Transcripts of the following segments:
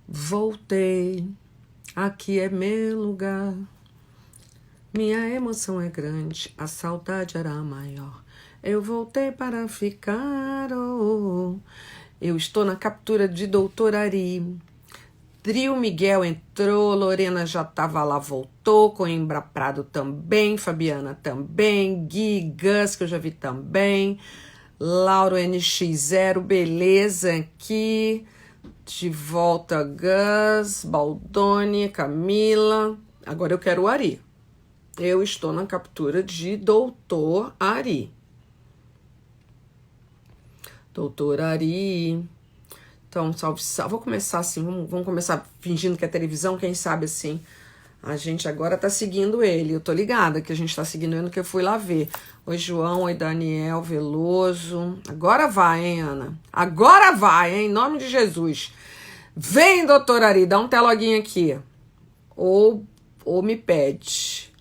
Voltei, aqui é meu lugar. Minha emoção é grande, a saudade era maior. Eu voltei para ficar. Oh. Eu estou na captura de Doutor Ari. Trio Miguel entrou, Lorena já estava lá, voltou, Coimbra Prado também, Fabiana também, Gui Gus, que eu já vi também, Lauro NX0, beleza aqui, de volta Gus, Baldoni, Camila, agora eu quero o Ari. Eu estou na captura de Doutor Ari. Doutor Ari. Então, salve, salve. Vou começar assim, vamos começar fingindo que é televisão, quem sabe assim. A gente agora tá seguindo ele. Eu tô ligada que a gente tá seguindo ele, que eu fui lá ver. Oi, João, oi, Daniel Veloso. Agora vai, hein, Ana? Agora vai, hein? Em nome de Jesus. Vem, doutor Ari, dá um teloguinho aqui. Ou me pede.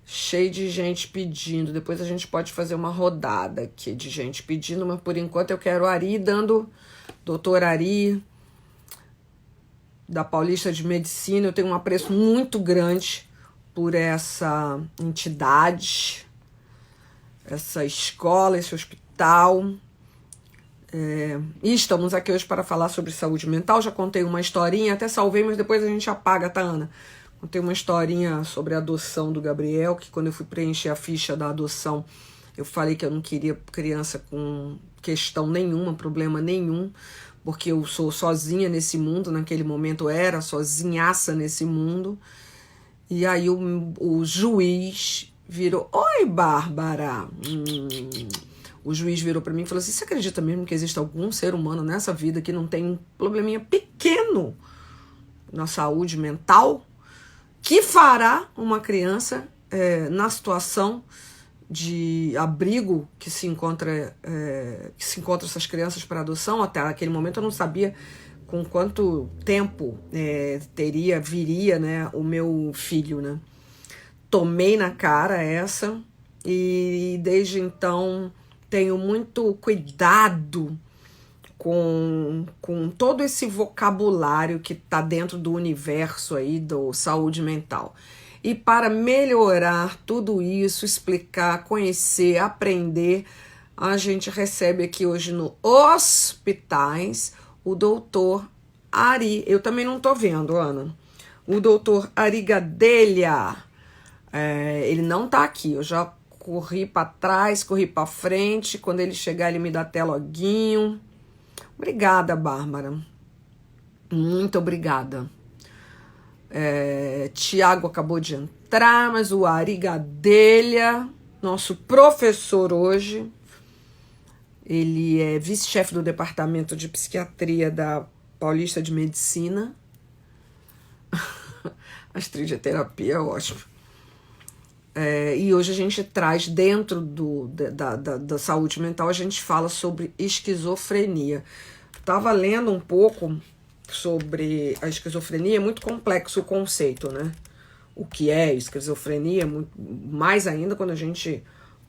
Cheio de gente pedindo. Depois a gente pode fazer uma rodada aqui de gente pedindo, mas por enquanto eu quero o Ari dando... Doutor Ari, da Paulista de Medicina, eu tenho um apreço muito grande por essa entidade, essa escola, esse hospital. E estamos aqui hoje para falar sobre saúde mental. Já contei uma historinha, até salvei, mas depois a gente apaga, tá, Ana? Contei uma historinha sobre a adoção do Gabriel, que quando eu fui preencher a ficha da adoção, eu falei que eu não queria criança com questão nenhuma, problema nenhum, porque eu sou sozinha nesse mundo, naquele momento eu era sozinhaça nesse mundo. E aí o juiz virou, oi, Bárbara! O juiz virou para mim e falou assim, você acredita mesmo que existe algum ser humano nessa vida que não tem um probleminha pequeno na saúde mental que fará uma criança na situação de abrigo que se encontra essas crianças para adoção? Até aquele momento eu não sabia com quanto tempo viria, né, o meu filho, né? Tomei na cara essa e desde então tenho muito cuidado com todo esse vocabulário que está dentro do universo aí do saúde mental. E para melhorar tudo isso, explicar, conhecer, aprender, a gente recebe aqui hoje no Hospitais o doutor Ari. Eu também não tô vendo, Ana. O doutor Ari Gadelha. Ele não tá aqui. Eu já corri para trás, corri para frente. Quando ele chegar, ele me dá até loguinho. Obrigada, Bárbara. Muito obrigada. Tiago acabou de entrar, mas o Ari Gadelha, nosso professor hoje, ele é vice-chefe do departamento de psiquiatria da Paulista de Medicina. Astridioterapia é ótimo. E hoje a gente traz dentro da saúde mental, a gente fala sobre esquizofrenia. Estava lendo um pouco sobre a esquizofrenia, é muito complexo o conceito, né? O que é esquizofrenia, mais ainda quando a gente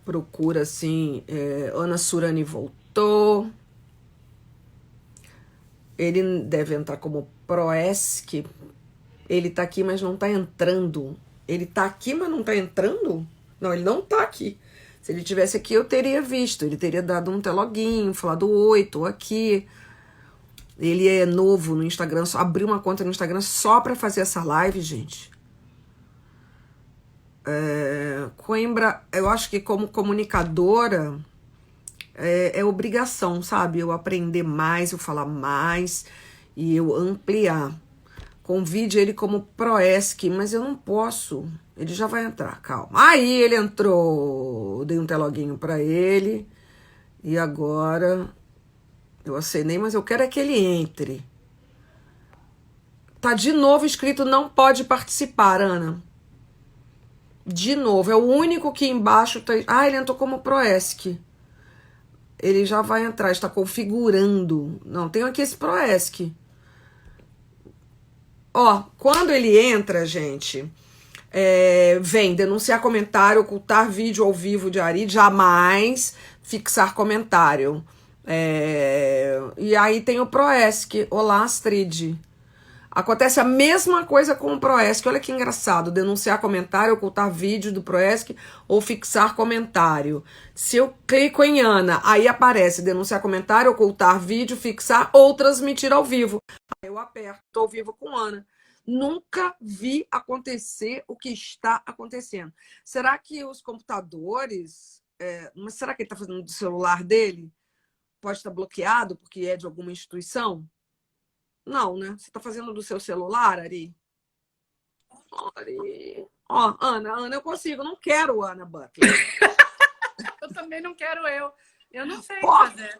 procura assim. Ana Surani voltou. Ele deve entrar como ProESC. Ele tá aqui, mas não tá entrando. Ele tá aqui, mas não tá entrando? Não, ele não tá aqui. Se ele tivesse aqui, eu teria visto. Ele teria dado um teloguinho, falado oi, tô aqui. Ele é novo no Instagram, só abriu uma conta no Instagram só para fazer essa live, gente. Coimbra, eu acho que como comunicadora é obrigação, sabe? Eu aprender mais, eu falar mais e eu ampliar. Convide ele como ProESC, mas eu não posso. Ele já vai entrar, calma. Aí ele entrou, dei um teloguinho para ele e agora... Eu acenei, mas eu quero é que ele entre. Tá de novo escrito não pode participar, Ana. De novo, é o único que embaixo tá... ele entrou como ProESC. Ele já vai entrar, está configurando. Não, tem aqui esse ProESC. Ó, quando ele entra, gente, vem denunciar comentário, ocultar vídeo ao vivo de Ari, jamais fixar comentário. E aí tem o Proesc. Olá, Astrid. Acontece a mesma coisa com o Proesc. Olha que engraçado. Denunciar comentário, ocultar vídeo do Proesc ou fixar comentário. Se eu clico em Ana, aí aparece denunciar comentário, ocultar vídeo, fixar ou transmitir ao vivo. Aí eu aperto, estou ao vivo com Ana. Nunca vi acontecer o que está acontecendo. Será que os computadores... mas será que ele está fazendo do celular dele? Pode estar bloqueado porque é de alguma instituição? Não, né? Você tá fazendo do seu celular, Ari? Ari. Ó, Ana, eu consigo. Não quero Ana Butler. Eu também não quero eu. Eu não sei Pô, fazer.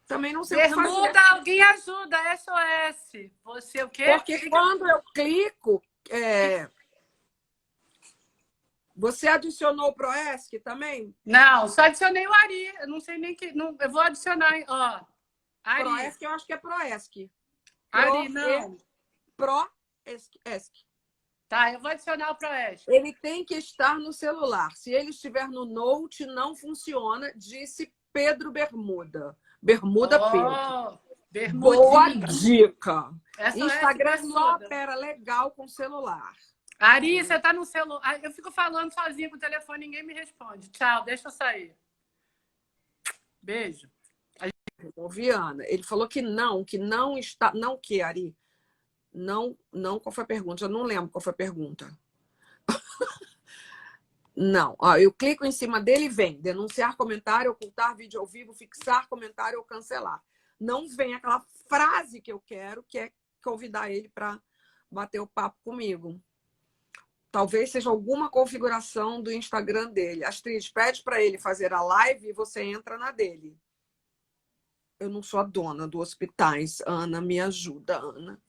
Também não sei o que fazer. Bermuda, alguém ajuda, SOS. Você o quê? Porque quando eu clico... Você adicionou o Proesc também? Não, só adicionei o Ari. Eu não sei nem que... Não, eu vou adicionar, ó. Ari. Proesc, eu acho que é Proesc. Ari, não. Proesc. Tá, eu vou adicionar o Proesc. Ele tem que estar no celular. Se ele estiver no Note, não funciona, disse Pedro Bermuda. Pedro. Boa dica. Instagram só opera legal com celular. Ari, você tá no celular. Eu fico falando sozinha com o telefone, ninguém me responde. Tchau, deixa eu sair. Beijo. Viana, ele falou que não está. Não o que, Ari? Não, qual foi a pergunta? Eu não lembro qual foi a pergunta. Não, ó, eu clico em cima dele e vem denunciar comentário, ocultar vídeo ao vivo, fixar comentário ou cancelar. Não vem aquela frase que eu quero, que é convidar ele para bater o papo comigo. Talvez seja alguma configuração do Instagram dele. Astrid, pede para ele fazer a live e você entra na dele. Eu não sou a dona do hospitais. Ana, me ajuda, Ana.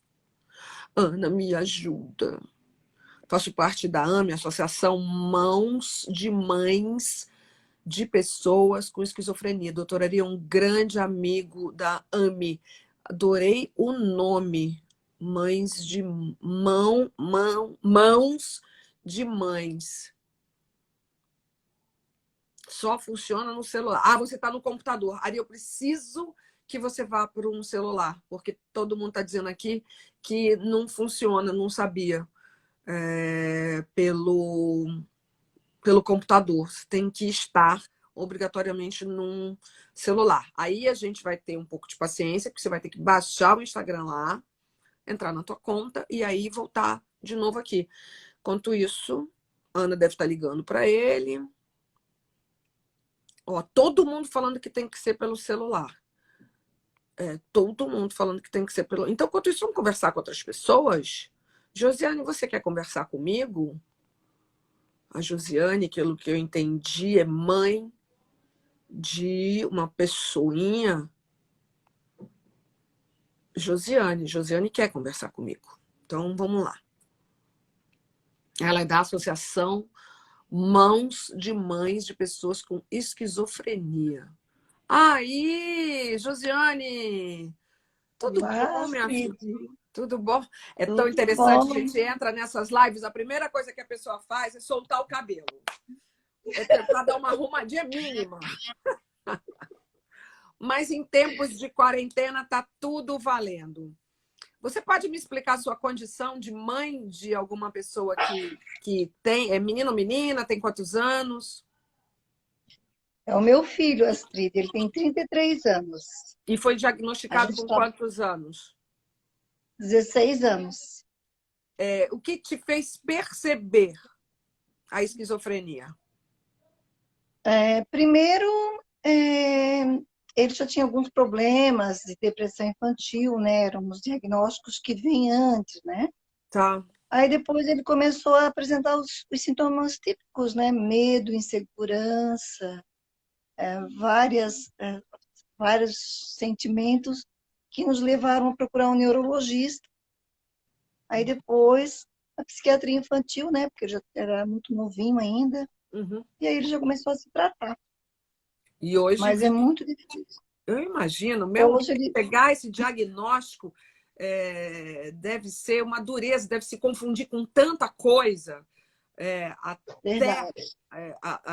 Ana, me ajuda. Faço parte da AME, Associação Mãos de Mães de Pessoas com Esquizofrenia. Doutora Ari é um grande amigo da AME. Adorei o nome. Mães de mãos de mães. Só funciona no celular. Ah, você está no computador. Ari, eu preciso que você vá para um celular, porque todo mundo está dizendo aqui que não funciona, não sabia, pelo computador. Você tem que estar obrigatoriamente num celular. Aí a gente vai ter um pouco de paciência, porque você vai ter que baixar o Instagram lá, entrar na tua conta e aí voltar de novo aqui. Enquanto isso, Ana deve estar ligando para ele. Ó, todo mundo falando que tem que ser pelo celular. Todo mundo falando que tem que ser pelo... Então, enquanto isso, vamos conversar com outras pessoas? Josiane, você quer conversar comigo? A Josiane, pelo que eu entendi, é mãe de uma pessoinha. Josiane quer conversar comigo. Então, vamos lá. Ela é da Associação Mãos de Mães de Pessoas com Esquizofrenia. Aí, Josiane! Tudo bom, minha filha? Tudo bom? É tão interessante, a gente entra nessas lives, a primeira coisa que a pessoa faz é soltar o cabelo. É tentar dar uma arrumadinha mínima. Mas em tempos de quarentena tá tudo valendo. Você pode me explicar a sua condição de mãe de alguma pessoa que tem... É menino ou menina? Tem quantos anos? É o meu filho, Astrid, ele tem 33 anos. E foi diagnosticado com quantos anos? 16 anos. O que te fez perceber a esquizofrenia? Primeiro, ele já tinha alguns problemas de depressão infantil, né? Eram os diagnósticos que vêm antes, né? Tá. Aí depois ele começou a apresentar os sintomas típicos, né? Medo, insegurança, vários sentimentos que nos levaram a procurar um neurologista. Aí depois a psiquiatria infantil, né? Porque ele já era muito novinho ainda. Uhum. E aí ele já começou a se tratar. E hoje... Mas é muito difícil. Eu imagino, mesmo hoje pegar esse diagnóstico, deve ser uma dureza, deve se confundir com tanta coisa até, Verdade.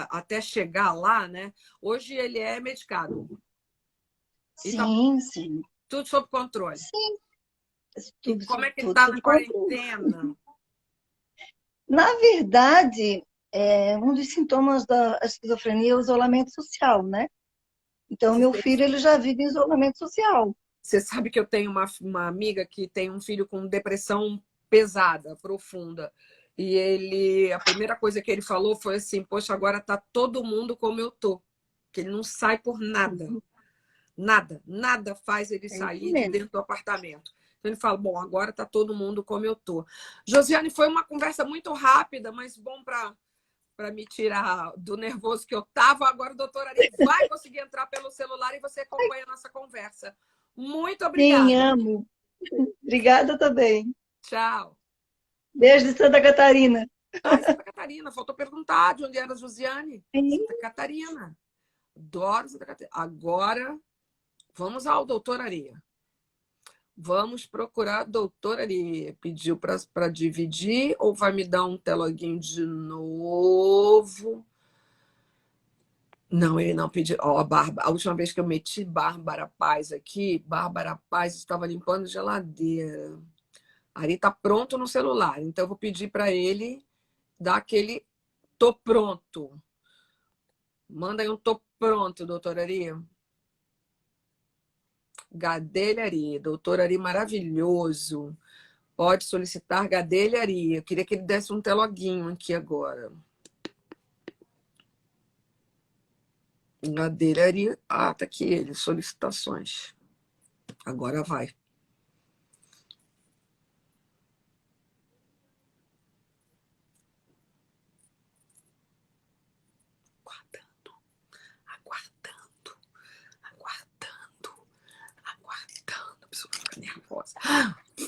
até chegar lá, né? Hoje ele é medicado e tá Sim, sim. tudo sob controle. Sim, E tudo, como é que ele tudo está sob na controle. quarentena? Na verdade, um dos sintomas da esquizofrenia é o isolamento social, né? Então, meu filho, ele já vive em isolamento social. Você sabe que eu tenho uma amiga que tem um filho com depressão pesada, profunda. E a primeira coisa que ele falou foi assim: poxa, agora tá todo mundo como eu tô. Que ele não sai por nada. Nada, nada faz ele É isso sair de mesmo. dentro do apartamento. Então ele fala: bom, agora tá todo mundo como eu tô. Josiane, foi uma conversa muito rápida, mas bom para me tirar do nervoso que eu estava. Agora o doutor Ari vai conseguir entrar pelo celular e você acompanha a nossa conversa. Muito Sim, obrigada. amo. Obrigada também. Tchau. Beijo de Santa Catarina. Ai, Santa Catarina, faltou perguntar de onde era a Josiane. Sim. Santa Catarina. Adoro Santa Catarina. Agora, vamos ao doutor Aria. Vamos procurar a doutora Aria. Pediu para dividir ou vai me dar um teloguinho de novo? Não, ele não pediu. Ó, a última vez que eu meti Bárbara Paz aqui, Bárbara Paz estava limpando geladeira. Ari tá pronto no celular, então eu vou pedir para ele dar aquele tô pronto. Manda aí um tô pronto, doutora Ari. Gadelha Ari, doutor Ari maravilhoso. Pode solicitar Gadelha Ari. Eu queria que ele desse um teloguinho aqui agora. Gadelha Ari. Ah, tá aqui ele, solicitações. Agora vai. Aguardando, aguardando, aguardando. Preciso ficar nervosa.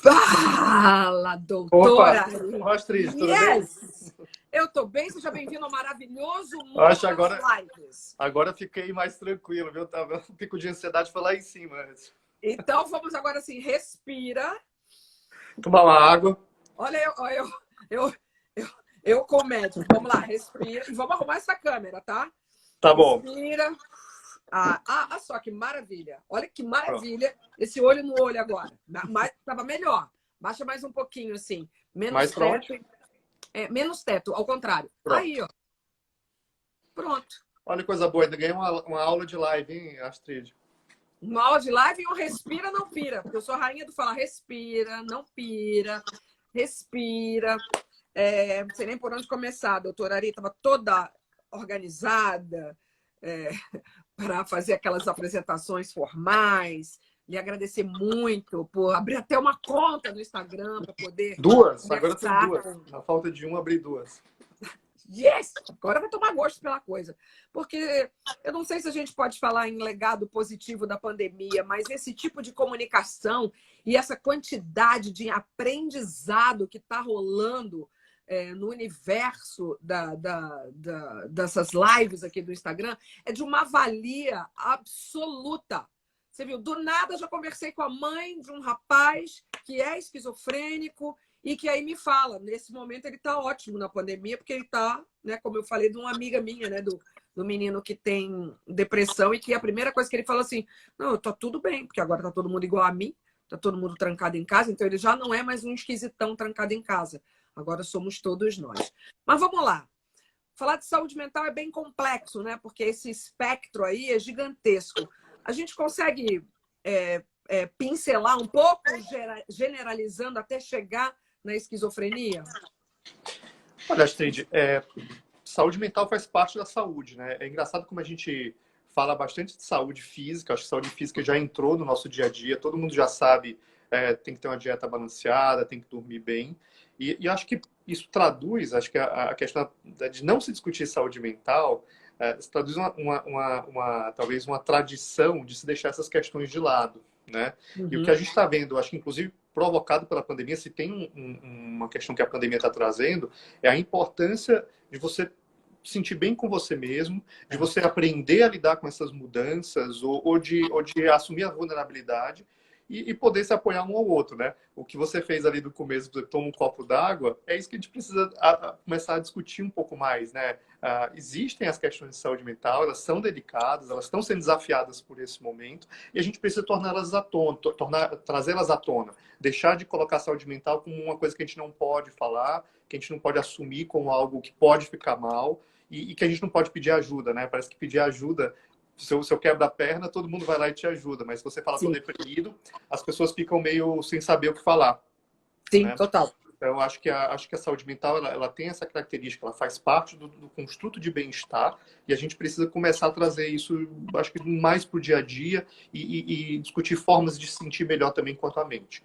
Fala, Opa, doutora! Astrid, tudo bem? Yes! Eu tô bem, seja bem-vindo ao maravilhoso Eu mundo acho que das lives. agora fiquei mais tranquilo, viu? O pico de ansiedade foi lá em cima antes. Então vamos agora assim, respira. Tomar uma água. Olha eu com o médico. Vamos lá, respira. E vamos arrumar essa câmera, tá? Tá bom. Respira. Ah, só que maravilha. Olha que Pronto. maravilha. Esse olho no olho agora. Mas tava melhor. Baixa mais um pouquinho, assim. Menos Mais pra teto. Menos teto, ao contrário. Pronto. Aí, ó. Pronto. Olha que coisa boa, ainda ganhei uma aula de live, hein, Astrid? Uma aula de live e um respira, não pira. Porque eu sou a rainha do falar respira, não pira, respira. Não sei nem por onde começar. A doutora Ari estava toda organizada para fazer aquelas apresentações formais. Lhe agradecer muito por abrir até uma conta no Instagram para poder Duas? Agora eu tenho conversar duas. Na falta de uma, abri duas. Yes! Agora vai tomar gosto pela coisa. Porque eu não sei se a gente pode falar em legado positivo da pandemia, mas esse tipo de comunicação e essa quantidade de aprendizado que está rolando no universo dessas lives aqui do Instagram é de uma valia absoluta. Você viu? Do nada já conversei com a mãe de um rapaz que é esquizofrênico e que aí me fala, nesse momento ele está ótimo na pandemia, porque ele está, né, como eu falei, de uma amiga minha, né, do menino que tem depressão e que a primeira coisa que ele falou assim, não, tá tudo bem, porque agora tá todo mundo igual a mim, tá todo mundo trancado em casa, então ele já não é mais um esquisitão trancado em casa. Agora somos todos nós. Mas vamos lá. Falar de saúde mental é bem complexo, né? Porque esse espectro aí é gigantesco. A gente consegue pincelar um pouco, generalizando até chegar na esquizofrenia? Olha, Astrid, saúde mental faz parte da saúde, né? É engraçado como a gente fala bastante de saúde física. Acho que saúde física já entrou no nosso dia a dia. Todo mundo já sabe, tem que ter uma dieta balanceada, tem que dormir bem. E acho que isso traduz, acho que a questão de não se discutir saúde mental, isso traduz talvez uma tradição de se deixar essas questões de lado, né? Uhum. E o que a gente está vendo, acho que inclusive provocado pela pandemia, se tem uma questão que a pandemia está trazendo, é a importância de você se sentir bem com você mesmo, de você aprender a lidar com essas mudanças ou de assumir a vulnerabilidade e poder se apoiar um ao outro, né? O que você fez ali no começo, por exemplo, toma um copo d'água, é isso que a gente precisa começar a discutir um pouco mais, né? Existem as questões de saúde mental, elas são delicadas, elas estão sendo desafiadas por esse momento, e a gente precisa torná-las à tona, trazê-las à tona, deixar de colocar a saúde mental como uma coisa que a gente não pode falar, que a gente não pode assumir como algo que pode ficar mal, e que a gente não pode pedir ajuda, né? Parece que pedir ajuda, se eu quebro a perna, todo mundo vai lá e te ajuda. Mas se você fala tô deprimido, as pessoas ficam meio sem saber o que falar. Sim, Né? total. Então, acho que a saúde mental ela tem essa característica, ela faz parte do construto de bem-estar e a gente precisa começar a trazer isso, acho que mais para o dia a dia e discutir formas de se sentir melhor também quanto à mente.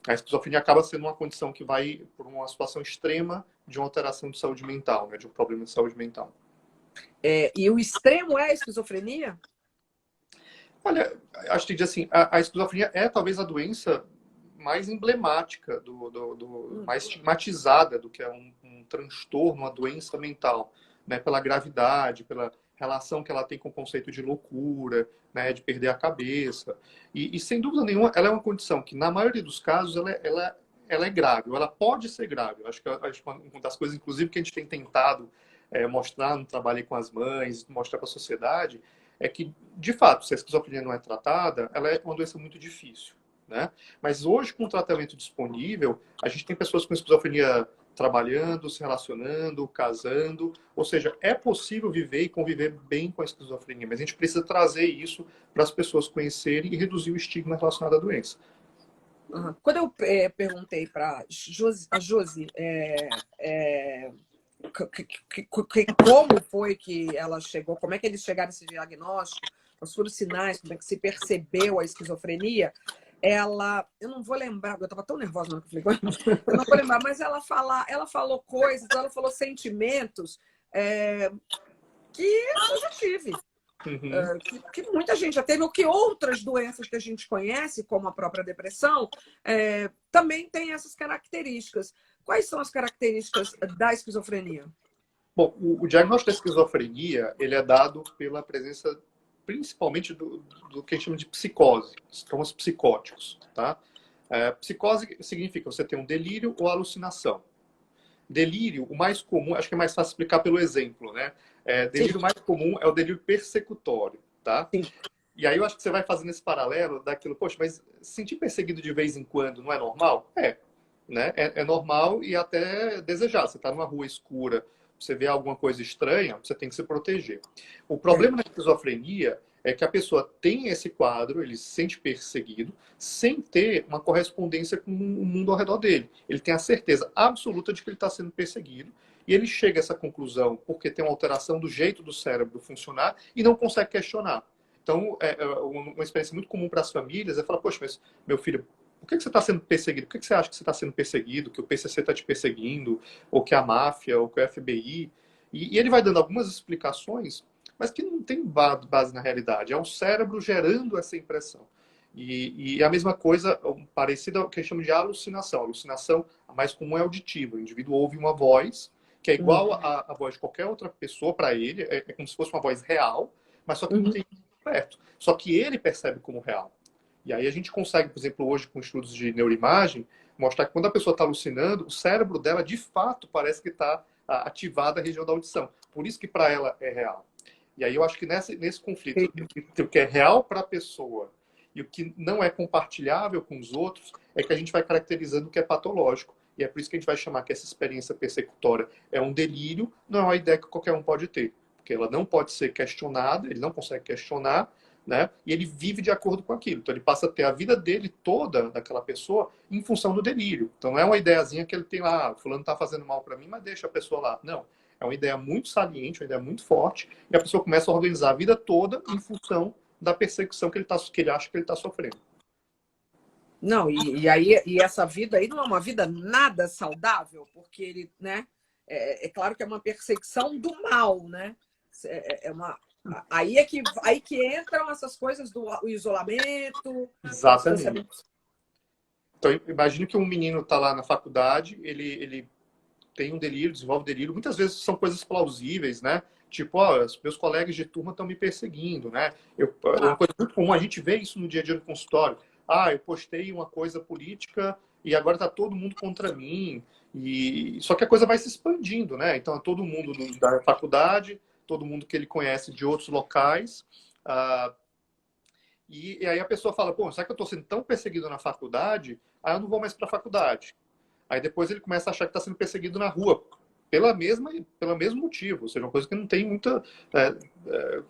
A esquizofrenia acaba sendo uma condição que vai por uma situação extrema de uma alteração de saúde mental, né, de um problema de saúde mental. E o extremo é a esquizofrenia? Olha, acho que assim, a esquizofrenia é talvez a doença mais emblemática, mais estigmatizada do que é um transtorno, uma doença mental, né? Pela gravidade, pela relação que ela tem com o conceito de loucura, né? De perder a cabeça. E sem dúvida nenhuma, ela é uma condição que, na maioria dos casos, ela é grave, ou ela pode ser grave. Eu acho que uma das coisas, inclusive, que a gente tem tentado mostrar no trabalho com as mães, mostrar para a sociedade, é que, de fato, se a esquizofrenia não é tratada, ela é uma doença muito difícil. Né? Mas hoje, com o tratamento disponível, a gente tem pessoas com esquizofrenia trabalhando, se relacionando, casando. Ou seja, é possível viver e conviver bem com a esquizofrenia, mas a gente precisa trazer isso para as pessoas conhecerem e reduzir o estigma relacionado à doença. Uhum. Quando eu perguntei para a Josi como foi que ela chegou, como é que eles chegaram a esse diagnóstico, quais foram os sinais, como é que se percebeu a esquizofrenia, eu não vou lembrar, eu estava tão nervosa na hora que eu falei, eu não vou lembrar, mas ela falou coisas, ela falou sentimentos que eu já tive. Uhum. Que muita gente já teve, ou que outras doenças que a gente conhece, como a própria depressão, também tem essas características. Quais são as características da esquizofrenia? Bom, o diagnóstico da esquizofrenia ele é dado pela presença principalmente do que a gente chama de psicose, sintomas psicóticos. Tá? Psicose significa você ter um delírio ou alucinação. Delírio, o mais comum, acho que é mais fácil explicar pelo exemplo, né? Delírio mais comum é o delírio persecutório, tá? Sim. E aí eu acho que você vai fazendo esse paralelo daquilo, poxa, mas se sentir perseguido de vez em quando não é normal? Né? É normal e até desejado. Você está numa rua escura, você vê alguma coisa estranha, você tem que se proteger. O problema da esquizofrenia é que a pessoa tem esse quadro, ele se sente perseguido, sem ter uma correspondência com o mundo ao redor dele. Ele tem a certeza absoluta de que ele está sendo perseguido, e ele chega a essa conclusão porque tem uma alteração do jeito do cérebro funcionar e não consegue questionar. Então, uma experiência muito comum para as famílias é falar, poxa, mas meu filho, por que você está sendo perseguido? Por que você acha que você está sendo perseguido? Que o PCC está te perseguindo? Ou que a máfia? Ou que o FBI? E ele vai dando algumas explicações, mas que não tem base na realidade. É o cérebro gerando essa impressão. E a mesma coisa, parecida ao que a gente chama de alucinação. A alucinação, a mais comum é auditiva. O indivíduo ouve uma voz que é igual à voz de qualquer outra pessoa para ele. É como se fosse uma voz real, mas só que não tem perto. Só que ele percebe como real. E aí a gente consegue, por exemplo, hoje com estudos de neuroimagem, mostrar que quando a pessoa está alucinando, o cérebro dela, de fato, parece que está ativada a região da audição. Por isso que para ela é real. E aí eu acho que nesse conflito, o que é real para a pessoa e o que não é compartilhável com os outros, é que a gente vai caracterizando o que é patológico. E é por isso que a gente vai chamar que essa experiência persecutória é um delírio, não é uma ideia que qualquer um pode ter. Porque ela não pode ser questionada, ele não consegue questionar, né? E ele vive de acordo com aquilo. Então ele passa a ter a vida dele toda, daquela pessoa, em função do delírio. Então não é uma ideiazinha que ele tem lá, fulano está fazendo mal para mim, mas deixa a pessoa lá. Não. É uma ideia muito saliente, uma ideia muito forte, e a pessoa começa a organizar a vida toda em função da perseguição que ele acha que ele está sofrendo. Não, e essa vida aí não é uma vida nada saudável, porque ele, né? É claro que é uma perseguição do mal, né? Aí que entram essas coisas do isolamento. Exatamente. Então, imagine que um menino está lá na faculdade, ele tem um delírio, desenvolve delírio. Muitas vezes são coisas plausíveis, né? Tipo, os meus colegas de turma estão me perseguindo, né? Uma coisa muito comum, a gente vê isso no dia a dia no consultório. eu postei uma coisa política e agora está todo mundo contra mim. Só que a coisa vai se expandindo, né? Então, todo mundo da faculdade, todo mundo que ele conhece de outros locais. E aí a pessoa fala, pô, será que eu estou sendo tão perseguido na faculdade? Aí eu não vou mais para a faculdade. Aí depois ele começa a achar que está sendo perseguido na rua, pelo mesmo motivo. Ou seja, uma coisa que não tem muita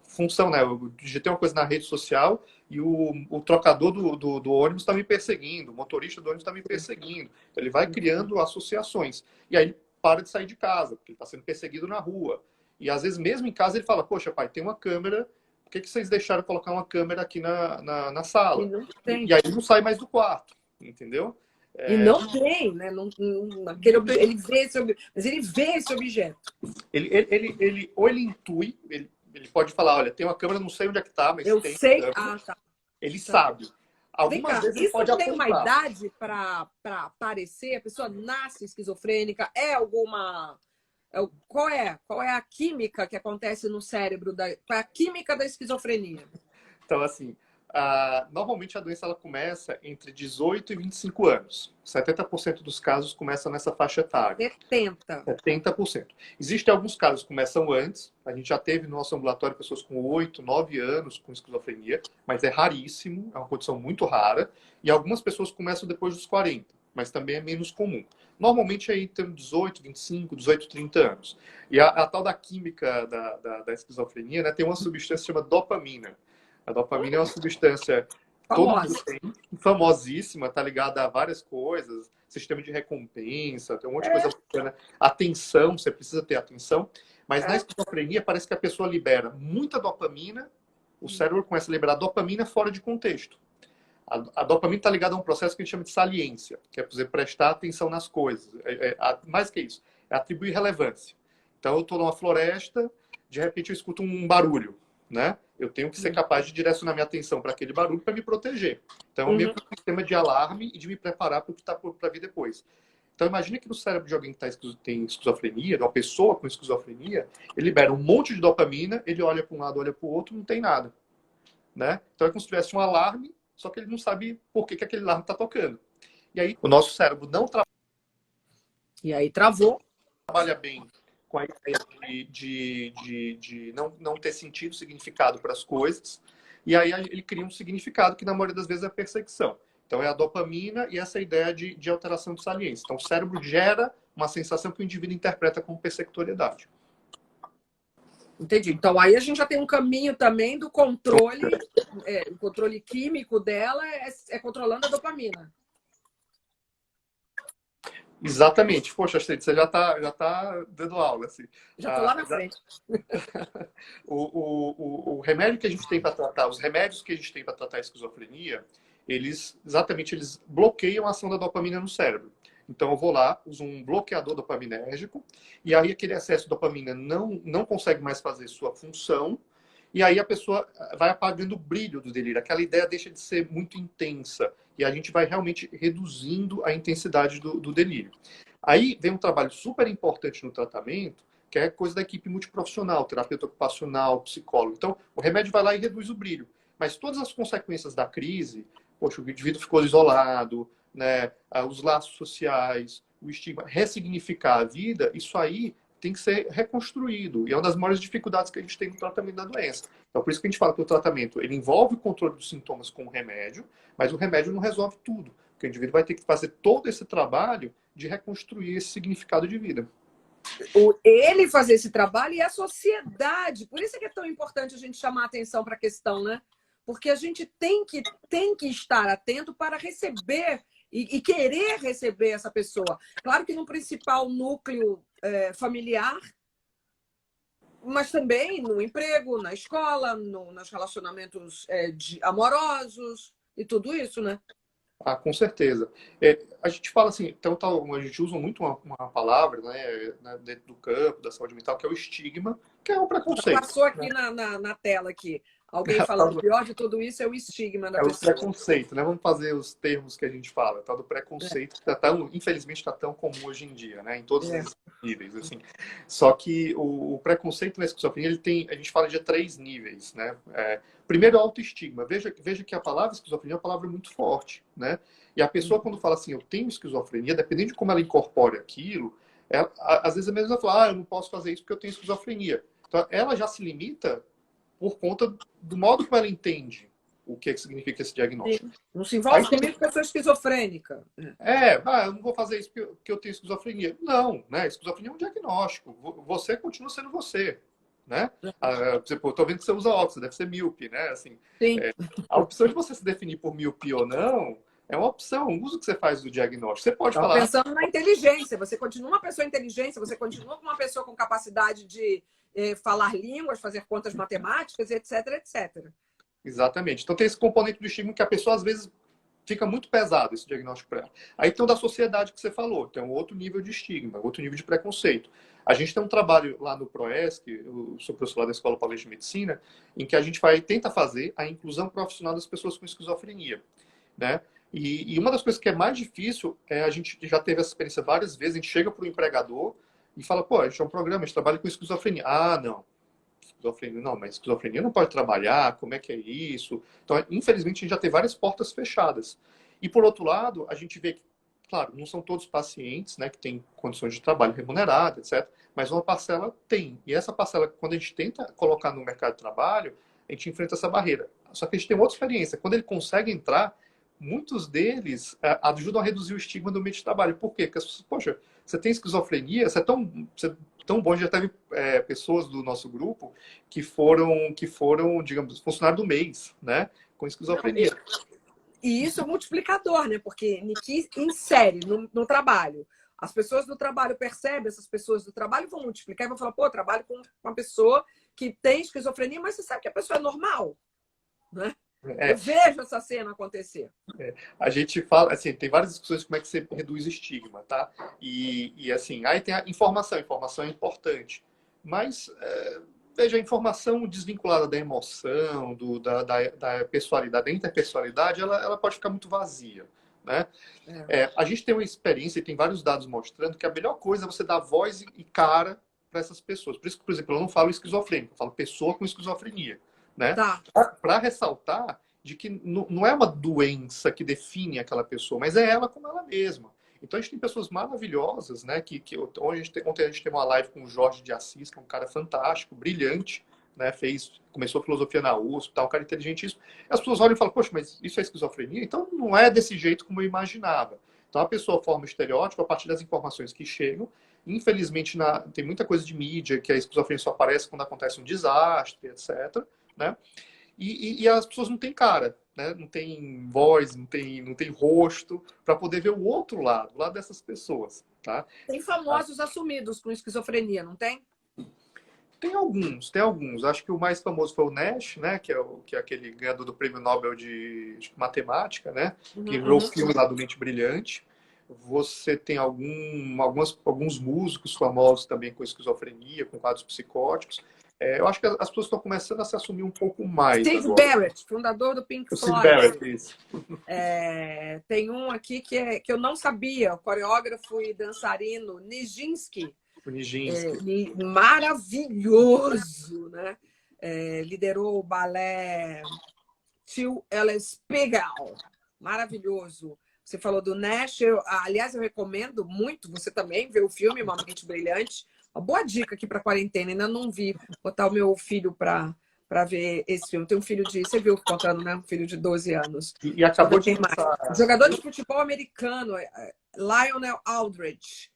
função, né? Eu digitei uma coisa na rede social e o trocador do ônibus está me perseguindo, o motorista do ônibus está me perseguindo. Então, ele vai criando associações. E aí ele para de sair de casa, porque ele está sendo perseguido na rua. E às vezes mesmo em casa ele fala, poxa, pai, tem uma câmera, por que vocês deixaram colocar uma câmera aqui na sala? E aí ele não sai mais do quarto, entendeu? E não tem, né? Ele vê esse objeto. Ou ele intui, ele pode falar, olha, tem uma câmera, não sei onde é que tá, mas eu tem sei. câmera. Tá. Ele sabe. Algumas vezes ele pode tem apontar. uma idade para aparecer? A pessoa nasce esquizofrênica? Qual é a química que acontece no cérebro? Qual é a química da esquizofrenia? Então, assim, normalmente a doença ela começa entre 18 e 25 anos. 70% dos casos começam nessa faixa etária. 70%. Existem alguns casos que começam antes. A gente já teve no nosso ambulatório pessoas com 8, 9 anos com esquizofrenia, mas é raríssimo, é uma condição muito rara. E algumas pessoas começam depois dos 40, mas também é menos comum. Normalmente aí tem 18, 25, 18, 30 anos. E a tal da química da esquizofrenia, né, tem uma substância chamada dopamina. A dopamina é uma substância todo mundo tem, famosíssima, tá ligada a várias coisas, sistema de recompensa, tem um monte de coisa bacana. Atenção, você precisa ter atenção. Mas na esquizofrenia parece que a pessoa libera muita dopamina, o cérebro começa a liberar dopamina fora de contexto. A dopamina está ligada a um processo que a gente chama de saliência, que é, por exemplo, prestar atenção nas coisas. Mais que isso, é atribuir relevância. Então, eu estou numa floresta, de repente eu escuto um barulho, né? Eu tenho que ser capaz de direcionar minha atenção para aquele barulho para me proteger. Então, é meio que um sistema de alarme e de me preparar para o que está para vir depois. Então, imagine que no cérebro de alguém que tem esquizofrenia, de uma pessoa com esquizofrenia, ele libera um monte de dopamina, ele olha para um lado, olha para o outro, não tem nada, né? Então, é como se tivesse um alarme, só que ele não sabe por que aquele alarme está tocando. E aí, o nosso cérebro não trabalha bem com a ideia de não ter sentido, significado para as coisas. E aí ele cria um significado que, na maioria das vezes, é a perseguição. Então, é a dopamina e essa ideia de alteração de saliência. Então, o cérebro gera uma sensação que o indivíduo interpreta como persecutoriedade. Entendi. Então, aí a gente já tem um caminho também do controle, o controle químico dela é controlando a dopamina. Exatamente. Poxa, Astrid, você já tá dando aula. Assim. Já estou lá na frente. O remédio que a gente tem para tratar, os remédios que a gente tem para tratar a esquizofrenia, eles bloqueiam a ação da dopamina no cérebro. Então, eu vou lá, uso um bloqueador dopaminérgico, e aí aquele excesso de dopamina não consegue mais fazer sua função, e aí a pessoa vai apagando o brilho do delírio. Aquela ideia deixa de ser muito intensa, e a gente vai realmente reduzindo a intensidade do delírio. Aí vem um trabalho super importante no tratamento, que é coisa da equipe multiprofissional, terapeuta ocupacional, psicólogo. Então, o remédio vai lá e reduz o brilho. Mas todas as consequências da crise, poxa, o indivíduo ficou isolado, né, os laços sociais, o estigma, ressignificar a vida, isso aí tem que ser reconstruído. E é uma das maiores dificuldades que a gente tem no tratamento da doença. Então, por isso que a gente fala que o tratamento ele envolve o controle dos sintomas com o remédio, mas o remédio não resolve tudo. Porque o indivíduo vai ter que fazer todo esse trabalho de reconstruir esse significado de vida. Ele fazer esse trabalho e a sociedade. Por isso é que é tão importante a gente chamar a atenção para a questão, né? Porque a gente tem que estar atento para receber e querer receber essa pessoa. Claro que no principal núcleo familiar, mas também no emprego, na escola, nos relacionamentos amorosos e tudo isso, né? Com certeza. A gente fala assim, então a gente usa muito uma palavra, né, dentro do campo da saúde mental, que é o estigma, que é o preconceito. Passou aqui, né? na tela aqui. Alguém falando que o pior de tudo isso é o estigma da pessoa. É o preconceito, né? Vamos fazer os termos que a gente fala, tal do preconceito, que infelizmente está tão comum hoje em dia, né? Em todas as níveis, assim. Só que o preconceito na esquizofrenia, a gente fala de 3 níveis, né? Primeiro, é o autoestigma. Veja que a palavra esquizofrenia é uma palavra muito forte, né? E a pessoa, quando fala assim, eu tenho esquizofrenia, dependendo de como ela incorpore aquilo, às vezes a mesma vai falar, eu não posso fazer isso porque eu tenho esquizofrenia. Então, ela já se limita por conta do modo como ela entende o que significa esse diagnóstico. Sim. Não se envolve comigo porque eu sou esquizofrênica. Eu não vou fazer isso porque eu tenho esquizofrenia. Não, né? Esquizofrenia é um diagnóstico. Você continua sendo você, né? Eu tô vendo que você usa óculos, você deve ser míope, né? Assim, Sim. a opção de você se definir por míope ou não é uma opção, um uso que você faz do diagnóstico. Você pode Estava falar... pensando na inteligência. Você continua uma pessoa inteligente, você continua com uma pessoa com capacidade de falar línguas, fazer contas matemáticas, etc, etc. Exatamente. Então tem esse componente do estigma que a pessoa, às vezes, fica muito pesado, esse diagnóstico para ela. Aí tem o da sociedade que você falou, tem um outro nível de estigma, outro nível de preconceito. A gente tem um trabalho lá no PROESC, eu sou professor lá da Escola Paulista de Medicina, em que a gente tenta fazer a inclusão profissional das pessoas com esquizofrenia, né? E uma das coisas que é mais difícil, a gente já teve essa experiência várias vezes, a gente chega para o empregador e fala, pô, a gente é um programa, a gente trabalha com esquizofrenia. Ah, não. Esquizofrenia, não, mas esquizofrenia não pode trabalhar, como é que é isso? Então, infelizmente, a gente já tem várias portas fechadas. E, por outro lado, a gente vê que, claro, não são todos pacientes, né, que têm condições de trabalho remunerado, etc., mas uma parcela tem. E essa parcela, quando a gente tenta colocar no mercado de trabalho, a gente enfrenta essa barreira. Só que a gente tem outra experiência. Quando ele consegue entrar, muitos deles ajudam a reduzir o estigma do meio de trabalho. Por quê? Porque as pessoas, poxa, você tem esquizofrenia, você é tão bom, já teve pessoas do nosso grupo que foram, digamos, funcionário do mês, né? Com esquizofrenia. E isso é um multiplicador, né? Porque Niki insere no trabalho. As pessoas do trabalho percebem, essas pessoas do trabalho vão multiplicar e vão falar, pô, eu trabalho com uma pessoa que tem esquizofrenia, mas você sabe que a pessoa é normal, né? Eu vejo essa cena acontecer. A gente fala, assim, tem várias discussões de como é que você reduz estigma, tá? E assim, aí tem a informação é importante. Mas, veja, a informação desvinculada da emoção, da pessoalidade, da interpessoalidade, ela pode ficar muito vazia, né? A gente tem uma experiência e tem vários dados mostrando que a melhor coisa é você dar voz e cara para essas pessoas. Por isso que, por exemplo, eu não falo esquizofrênico, eu falo pessoa com esquizofrenia, né? Tá. Para ressaltar de que não é uma doença que define aquela pessoa, mas é ela como ela mesma. Então a gente tem pessoas maravilhosas, né? Ontem a gente teve uma live com o Jorge de Assis, que é um cara fantástico, brilhante, né? Começou filosofia na USP, um cara inteligentíssimo. As pessoas olham e falam, poxa, mas isso é esquizofrenia? Então não é desse jeito como eu imaginava. Então a pessoa forma o estereótipo a partir das informações que chegam. Infelizmente, tem muita coisa de mídia que a esquizofrenia só aparece quando acontece um desastre, etc., né? E as pessoas não têm cara, né? Não tem voz, não tem rosto para poder ver o outro lado, o lado dessas pessoas, tá? Tem famosos assumidos com esquizofrenia, não tem? Tem alguns. Acho que o mais famoso foi o Nash, né? Que é aquele ganhador do Prêmio Nobel de matemática, né? Que virou o filme lá do Mente Brilhante. Você tem alguns músicos famosos também com esquizofrenia, com quadros psicóticos. Eu acho que as pessoas estão começando a se assumir um pouco mais. Steve agora. Barrett, fundador do Pink Floyd. Steve Barrett, isso. Tem um aqui que eu não sabia, o coreógrafo e dançarino Nijinsky. O Nijinsky. Maravilhoso, né? Liderou o balé Till Ella Spiegel. Maravilhoso. Você falou do Nash. Aliás, eu recomendo muito você também ver o filme Uma Mente Brilhante. Uma boa dica aqui para quarentena. Ainda não vi. Botar o meu filho para ver esse filme. Tem um filho você viu contando, né? Um filho de 12 anos. E acabou de lançar... Jogador de futebol americano, Lionel Aldridge,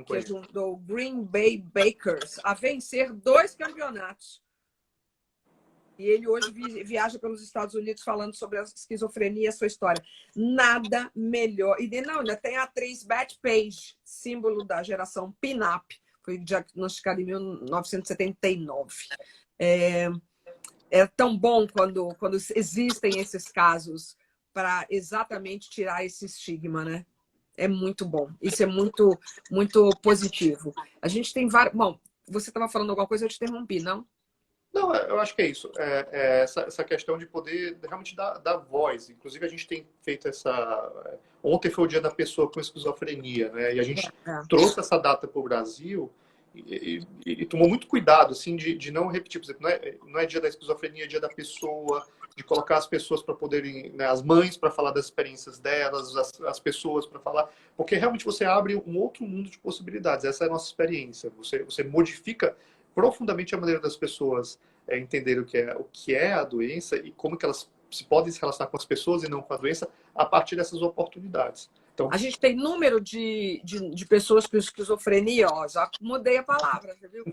que ajudou o Green Bay Bakers a vencer 2 campeonatos. E ele hoje viaja pelos Estados Unidos falando sobre a esquizofrenia e a sua história. Nada melhor. E ainda tem a atriz Beth Page, símbolo da geração pin-up. Foi diagnosticada em 1979. É tão bom quando existem esses casos para exatamente tirar esse estigma, né? É muito bom. Isso é muito, muito positivo. A gente tem vários... Bom, você estava falando alguma coisa, eu te interrompi, não? Não, eu acho que é isso. Essa questão de poder realmente dar voz. Inclusive, a gente tem feito essa. Ontem foi o Dia da Pessoa com Esquizofrenia, né? E a gente É. trouxe essa data para o Brasil e tomou muito cuidado, assim, de não repetir. Por exemplo, não é Dia da Esquizofrenia, é Dia da Pessoa, de colocar as pessoas para poderem, né, as mães para falar das experiências delas, as pessoas para falar. Porque realmente você abre um outro mundo de possibilidades. Essa é a nossa experiência. Você modifica profundamente a maneira das pessoas entenderem o que é a doença e como que elas se podem se relacionar com as pessoas e não com a doença a partir dessas oportunidades. Então, A gente tem número de pessoas com esquizofrenia, ó, já mudei a palavra, você viu?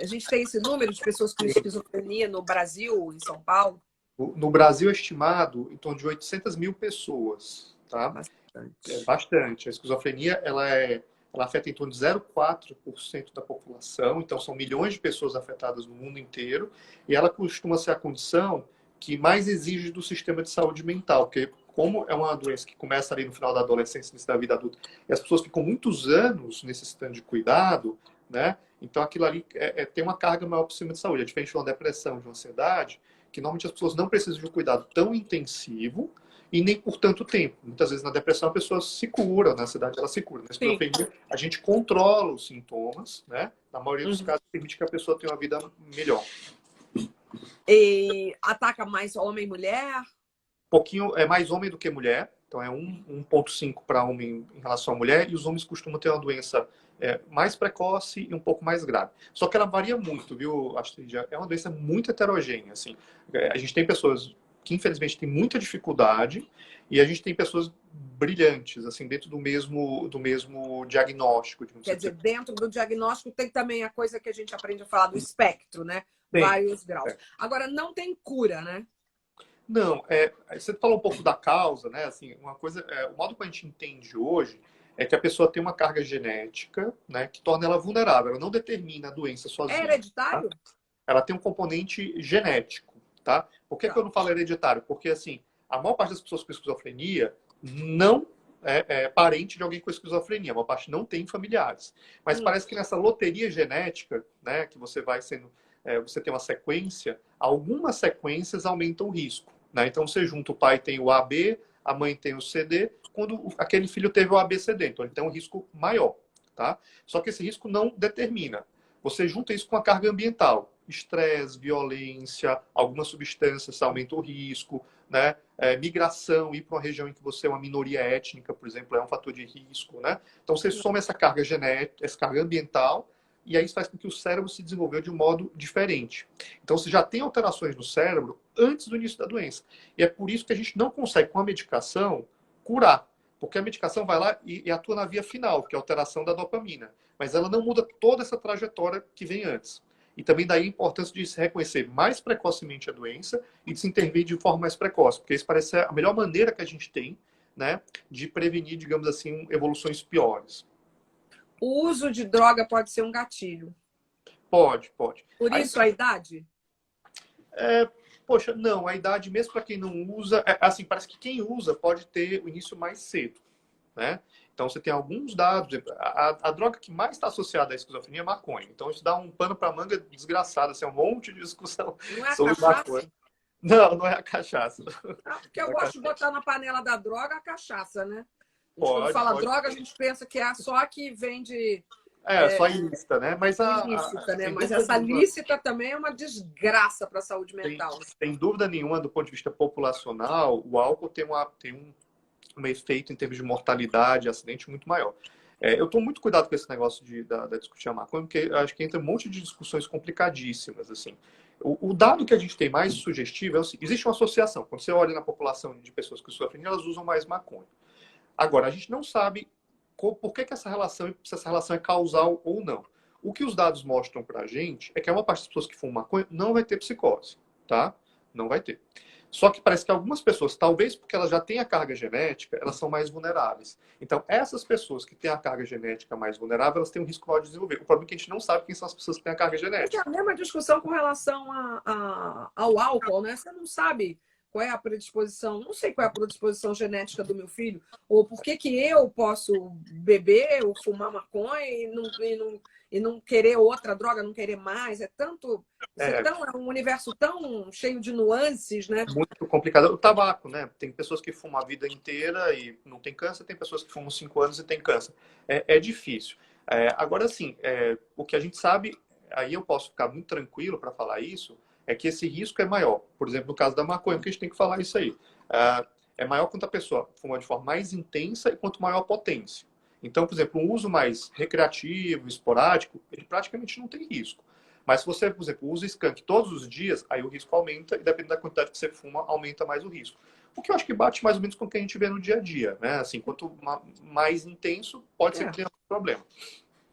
A gente tem esse número de pessoas com esquizofrenia no Brasil, em São Paulo? no Brasil é estimado em torno de 800 mil pessoas, tá? Bastante. É bastante. A esquizofrenia, ela afeta em torno de 0,4% da população, então são milhões de pessoas afetadas no mundo inteiro, e ela costuma ser a condição que mais exige do sistema de saúde mental, porque como é uma doença que começa ali no final da adolescência, início da vida adulta, e as pessoas ficam muitos anos necessitando de cuidado, né? Então aquilo ali tem uma carga maior para o sistema de saúde. É diferente de uma depressão, de uma ansiedade, que normalmente as pessoas não precisam de um cuidado tão intensivo e nem por tanto tempo. Muitas vezes na depressão a pessoa se cura, na ansiedade ela se cura. Na esquizofrenia a gente controla os sintomas, né? Na maioria dos casos permite que a pessoa tenha uma vida melhor. E ataca mais homem e mulher? Pouquinho é mais homem do que mulher, então é 1,5 para homem em relação à mulher, e os homens costumam ter uma doença mais precoce e um pouco mais grave. Só que ela varia muito, viu, Astrid? É uma doença muito heterogênea, assim. A gente tem pessoas que infelizmente têm muita dificuldade e a gente tem pessoas brilhantes, assim, dentro do mesmo diagnóstico. Quer dizer, dentro do diagnóstico tem também a coisa que a gente aprende a falar do espectro, né? Tem. Vários graus. Agora, não tem cura, né? Não, você falou um pouco da causa, né? Assim, uma coisa, o modo que a gente entende hoje é que a pessoa tem uma carga genética, né, que torna ela vulnerável. Ela não determina a doença sozinha. É hereditário? Tá? Ela tem um componente genético, tá? Por que eu não falo hereditário? Porque, assim, a maior parte das pessoas com esquizofrenia não é parente de alguém com esquizofrenia. A maior parte não tem familiares. Mas parece que nessa loteria genética, né, que você vai sendo... você tem uma sequência, algumas sequências aumentam o risco. Né? Então, você junta, o pai tem o AB, a mãe tem o CD, quando aquele filho teve o ABCD. Então, ele tem um risco maior. Tá? Só que esse risco não determina. Você junta isso com a carga ambiental. Estresse, violência, algumas substâncias aumentam o risco. Né? Migração, ir para uma região em que você é uma minoria étnica, por exemplo, é um fator de risco. Né? Então, você soma essa carga genética, essa carga ambiental, e aí isso faz com que o cérebro se desenvolva de um modo diferente. Então, você já tem alterações no cérebro antes do início da doença. E é por isso que a gente não consegue, com a medicação, curar. Porque a medicação vai lá e atua na via final, que é a alteração da dopamina. Mas ela não muda toda essa trajetória que vem antes. E também daí a importância de se reconhecer mais precocemente a doença e de se intervir de forma mais precoce. Porque isso parece ser a melhor maneira que a gente tem, né, de prevenir, digamos assim, evoluções piores. O uso de droga pode ser um gatilho. Pode. Por isso a idade? Poxa, não, a idade, mesmo para quem não usa, assim, parece que quem usa pode ter o início mais cedo, né? Então você tem alguns dados, a droga que mais está associada à esquizofrenia é a maconha. Então isso dá um pano para manga desgraçado, assim, um monte de discussão Não é a sobre cachaça? maconha. Não é a cachaça. Porque eu gosto de botar na panela da droga a cachaça, né? Pode, quando fala pode. droga, a gente pensa que é só a que vende Só ilícita, né? Mas ilícita, né? Mas essa lícita também é uma desgraça para a saúde mental. Sem dúvida nenhuma, do ponto de vista populacional, o álcool tem um efeito em termos de mortalidade, acidente muito maior. Eu estou muito cuidado com esse negócio da discutir a maconha, porque eu acho que entra um monte de discussões complicadíssimas, assim. O dado que a gente tem mais sugestivo é o seguinte: existe uma associação. Quando você olha na população de pessoas que sofrem, elas usam mais maconha. Agora, a gente não sabe por que essa relação, se essa relação é causal ou não. O que os dados mostram para a gente é que a maior parte das pessoas que fumam maconha não vai ter psicose, tá? Não vai ter. Só que parece que algumas pessoas, talvez porque elas já têm a carga genética, elas são mais vulneráveis. Então, essas pessoas que têm a carga genética mais vulnerável, elas têm um risco maior de desenvolver. O problema é que a gente não sabe quem são as pessoas que têm a carga genética. É a mesma discussão com relação ao álcool, né? Você não sabe qual é a predisposição, não sei qual é a predisposição genética do meu filho, ou por que que eu posso beber ou fumar maconha e não querer outra droga, não querer mais. É tanto, é um universo tão cheio de nuances, né? Muito complicado. O tabaco, né? Tem pessoas que fumam a vida inteira e não tem câncer, tem pessoas que fumam 5 anos e tem câncer. É difícil. Agora, sim, o que a gente sabe, aí eu posso ficar muito tranquilo para falar isso, é que esse risco é maior. Por exemplo, no caso da maconha, que a gente tem que falar isso aí. É maior quanto a pessoa fuma de forma mais intensa e quanto maior a potência. Então, por exemplo, um uso mais recreativo, esporádico, ele praticamente não tem risco. Mas se você, por exemplo, usa skunk todos os dias, aí o risco aumenta e dependendo da quantidade que você fuma, aumenta mais o risco. O que eu acho que bate mais ou menos com o que a gente vê no dia a dia, né? Assim, quanto mais intenso, pode ser que tenha um problema.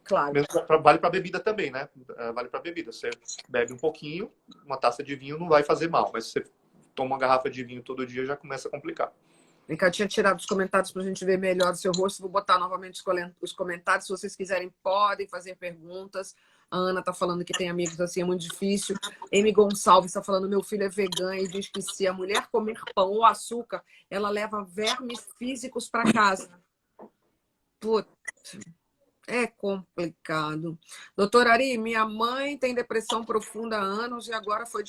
Claro. Vale para bebida também, né? Vale para bebida. Você bebe um pouquinho, uma taça de vinho não vai fazer mal, mas se você toma uma garrafa de vinho todo dia, já começa a complicar. Eu tinha tirado os comentários para a gente ver melhor o seu rosto. Vou botar novamente os comentários. Se vocês quiserem, podem fazer perguntas. A Ana está falando que tem amigos assim, é muito difícil. Amy Gonçalves está falando, meu filho é vegano e diz que se a mulher comer pão ou açúcar, ela leva vermes físicos para casa. Putz, é complicado. Doutora Ari, minha mãe tem depressão profunda há anos e agora foi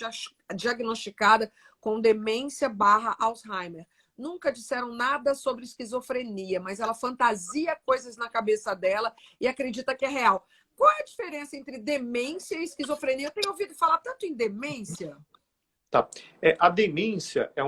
diagnosticada com demência/Alzheimer. Nunca disseram nada sobre esquizofrenia, mas ela fantasia coisas na cabeça dela e acredita que é real. Qual é a diferença entre demência e esquizofrenia? Eu tenho ouvido falar tanto em demência. Tá. A demência é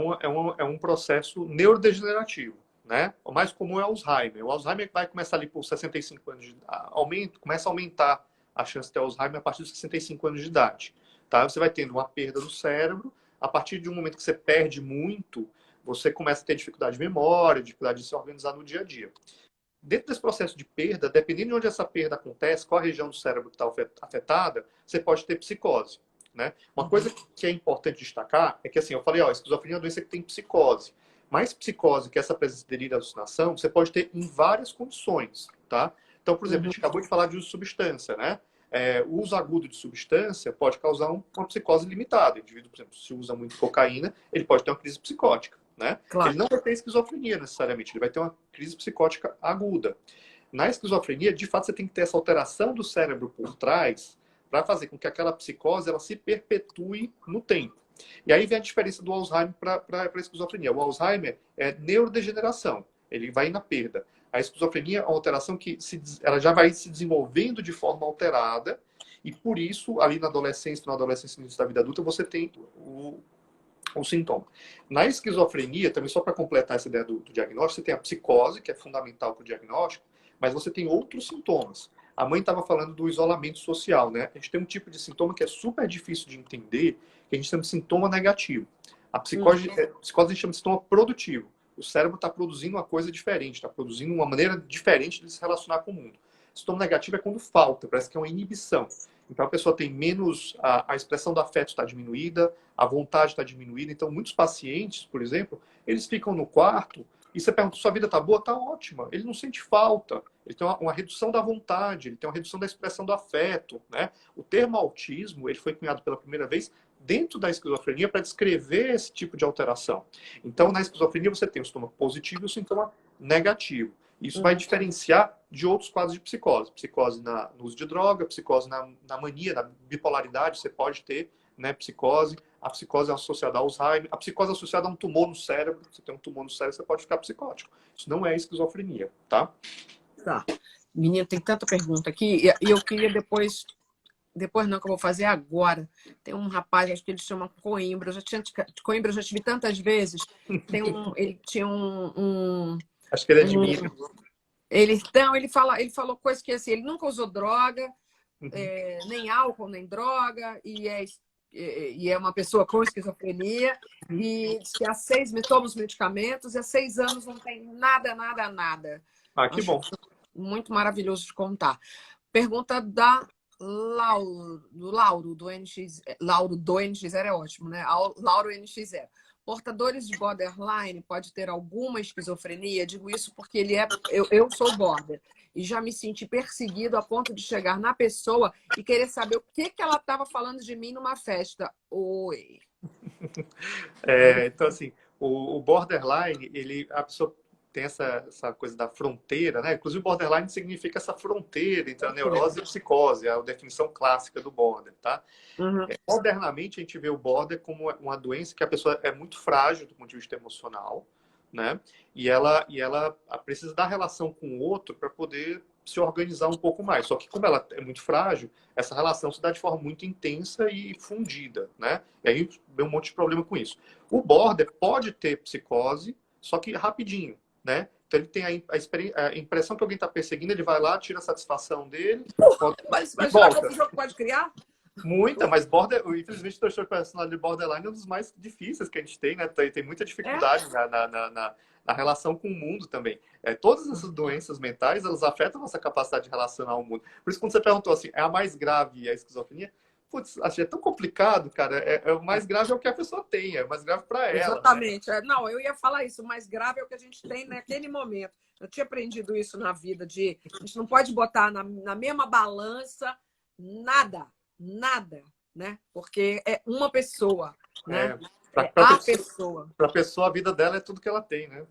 um processo neurodegenerativo, né? O mais comum é o Alzheimer. O Alzheimer vai começar ali por 65 anos de idade. Começa a aumentar a chance de ter Alzheimer a partir dos 65 anos de idade. Tá? Você vai tendo uma perda do cérebro. A partir de um momento que você perde muito, você começa a ter dificuldade de memória, dificuldade de se organizar no dia a dia. Dentro desse processo de perda, dependendo de onde essa perda acontece, qual a região do cérebro que está afetada, você pode ter psicose. Né? Uma coisa que é importante destacar é que, assim, eu falei, a esquizofrenia é uma doença que tem psicose. Mas psicose, que é essa presença de delírio e alucinação, você pode ter em várias condições, tá? Então, por exemplo, a gente acabou de falar de uso de substância, né? O uso agudo de substância pode causar uma psicose limitada. O indivíduo, por exemplo, se usa muito cocaína, ele pode ter uma crise psicótica. Né? Claro. Ele não vai ter esquizofrenia necessariamente, ele vai ter uma crise psicótica aguda. Na esquizofrenia, de fato, você tem que ter essa alteração do cérebro por trás para fazer com que aquela psicose ela se perpetue no tempo. E aí vem a diferença do Alzheimer para a esquizofrenia. O Alzheimer é neurodegeneração, ele vai na perda. A esquizofrenia é uma alteração que ela já vai se desenvolvendo de forma alterada e por isso, ali na adolescência, no início da vida adulta, você tem o sintoma. Na esquizofrenia, também só para completar essa ideia do diagnóstico, você tem a psicose, que é fundamental para o diagnóstico, mas você tem outros sintomas. A mãe estava falando do isolamento social, né? A gente tem um tipo de sintoma que é super difícil de entender, que a gente chama de sintoma negativo. A psicose a gente chama de sintoma produtivo. O cérebro está produzindo uma coisa diferente, está produzindo uma maneira diferente de se relacionar com o mundo. Sintoma negativo é quando falta, parece que é uma inibição. Então a pessoa tem menos, a expressão do afeto está diminuída, a vontade está diminuída. Então muitos pacientes, por exemplo, eles ficam no quarto e você pergunta, sua vida está boa? Está ótima. Ele não sente falta. Ele tem uma redução da vontade, ele tem uma redução da expressão do afeto. Né? O termo autismo ele foi cunhado pela primeira vez dentro da esquizofrenia para descrever esse tipo de alteração. Então na esquizofrenia você tem o sintoma positivo e o sintoma negativo. Isso vai diferenciar de outros quadros de psicose. Psicose no uso de droga, psicose na mania, na bipolaridade, você pode ter, né, psicose. A psicose é associada ao Alzheimer. A psicose é associada a um tumor no cérebro. Você tem um tumor no cérebro, você pode ficar psicótico. Isso não é esquizofrenia, tá? Tá. Menino, tem tanta pergunta aqui. E eu queria depois não, que eu vou fazer agora. Tem um rapaz, acho que ele chama Coimbra. Coimbra eu já tive tantas vezes. Ele tinha Acho que ele é de Minas. Ele falou coisas que assim, ele nunca usou droga, nem álcool, nem droga, e é uma pessoa com esquizofrenia, e diz que toma os medicamentos, e há 6 anos não tem nada. Ah, que bom. Muito maravilhoso de contar. Pergunta da Lauro do NX. Lauro do NX0 é ótimo, né? Lauro NX0. Portadores de borderline pode ter alguma esquizofrenia? Digo isso porque eu sou border e já me senti perseguido a ponto de chegar na pessoa e querer saber o que ela estava falando de mim numa festa. Oi. Então, assim, o borderline, a pessoa tem essa coisa da fronteira, né? Inclusive, borderline significa essa fronteira entre a neurose e a psicose, é a definição clássica do border, tá? Uhum. Modernamente, a gente vê o border como uma doença que a pessoa é muito frágil do ponto de vista emocional, né? E ela precisa da relação com o outro para poder se organizar um pouco mais. Só que como ela é muito frágil, essa relação se dá de forma muito intensa e fundida, né? E aí vem um monte de problema com isso. O border pode ter psicose, só que rapidinho, né? Então ele tem a impressão que alguém está perseguindo, ele vai lá, tira a satisfação dele, Mas e já a volta. confusão que pode criar? Muita, mas infelizmente o transtorno de personalidade borderline é um dos mais difíceis que a gente tem, né? Tem muita dificuldade na relação com o mundo também. Todas essas doenças mentais, elas afetam a nossa capacidade de relacionar ao mundo. Por isso, quando você perguntou assim, é a mais grave a esquizofrenia? Putz, achei tão complicado, cara. O mais grave é o que a pessoa tem, é o mais grave para ela. Exatamente. Né? Não, eu ia falar isso. O mais grave é o que a gente tem naquele momento. Eu tinha aprendido isso na vida, a gente não pode botar na mesma balança nada, né? Porque é uma pessoa, né? A pessoa. Para a pessoa, a vida dela é tudo que ela tem, né?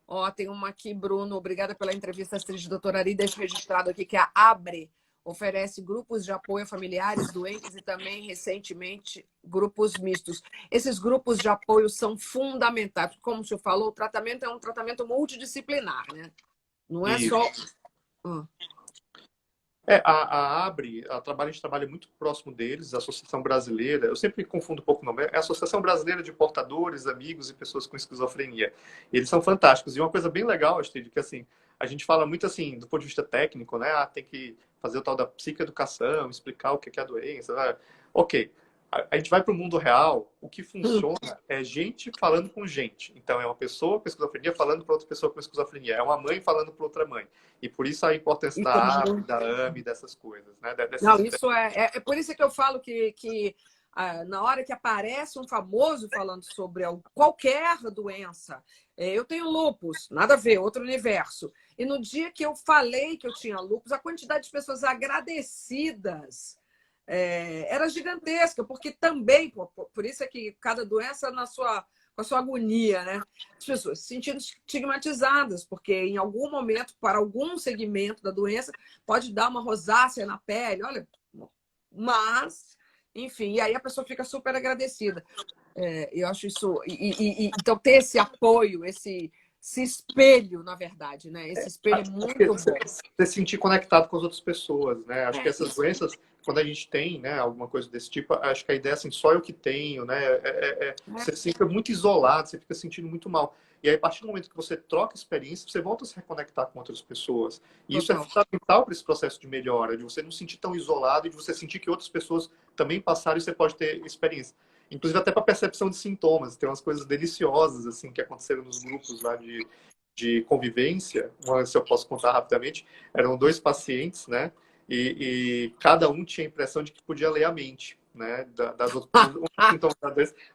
Ó, tem uma aqui, Bruno. Obrigada pela entrevista, Astrid. Doutora Ari, deixa registrado aqui que a Abre oferece grupos de apoio a familiares doentes e também, recentemente, grupos mistos. Esses grupos de apoio são fundamentais. Como o senhor falou, o tratamento é um tratamento multidisciplinar, né? Não é Isso. só... A ABRE, a gente trabalha muito próximo deles, a Associação Brasileira, eu sempre confundo um pouco o nome, é a Associação Brasileira de Portadores, Amigos e Pessoas com Esquizofrenia. E eles são fantásticos. E uma coisa bem legal, Astrid, que assim, a gente fala muito assim, do ponto de vista técnico, né? Tem que fazer o tal da psicoeducação, explicar o que é a doença. Né? Ok. A gente vai para o mundo real, o que funciona é gente falando com gente. Então, é uma pessoa com esquizofrenia falando para outra pessoa com esquizofrenia. É uma mãe falando para outra mãe. E por isso a importância da ABRE, da AME, dessas coisas. Né? Não, isso é por isso que eu falo que na hora que aparece um famoso falando sobre qualquer doença, eu tenho lúpus, nada a ver, outro universo. E no dia que eu falei que eu tinha lúpus, a quantidade de pessoas agradecidas era gigantesca, porque também, por isso é que cada doença com a sua agonia, né? As pessoas se sentindo estigmatizadas, porque em algum momento, para algum segmento da doença, pode dar uma rosácea na pele, olha, mas, enfim, e aí a pessoa fica super agradecida. Eu acho isso. Então, ter esse apoio, esse espelho, na verdade, né? Esse espelho é muito bom. Você se sentir conectado com as outras pessoas, né? Acho que essas doenças, quando a gente tem, né, alguma coisa desse tipo, acho que a ideia é assim, só eu que tenho, né? Você fica muito isolado, você fica sentindo muito mal. E aí, a partir do momento que você troca experiência, você volta a se reconectar com outras pessoas. E isso é fundamental para esse processo de melhora, de você não se sentir tão isolado e de você sentir que outras pessoas também passaram e você pode ter experiência. Inclusive até para percepção de sintomas. Tem umas coisas deliciosas assim que aconteceram nos grupos lá de convivência. Se eu posso contar rapidamente, eram 2 pacientes, né? E cada um tinha a impressão de que podia ler a mente, né? Das outras sintomas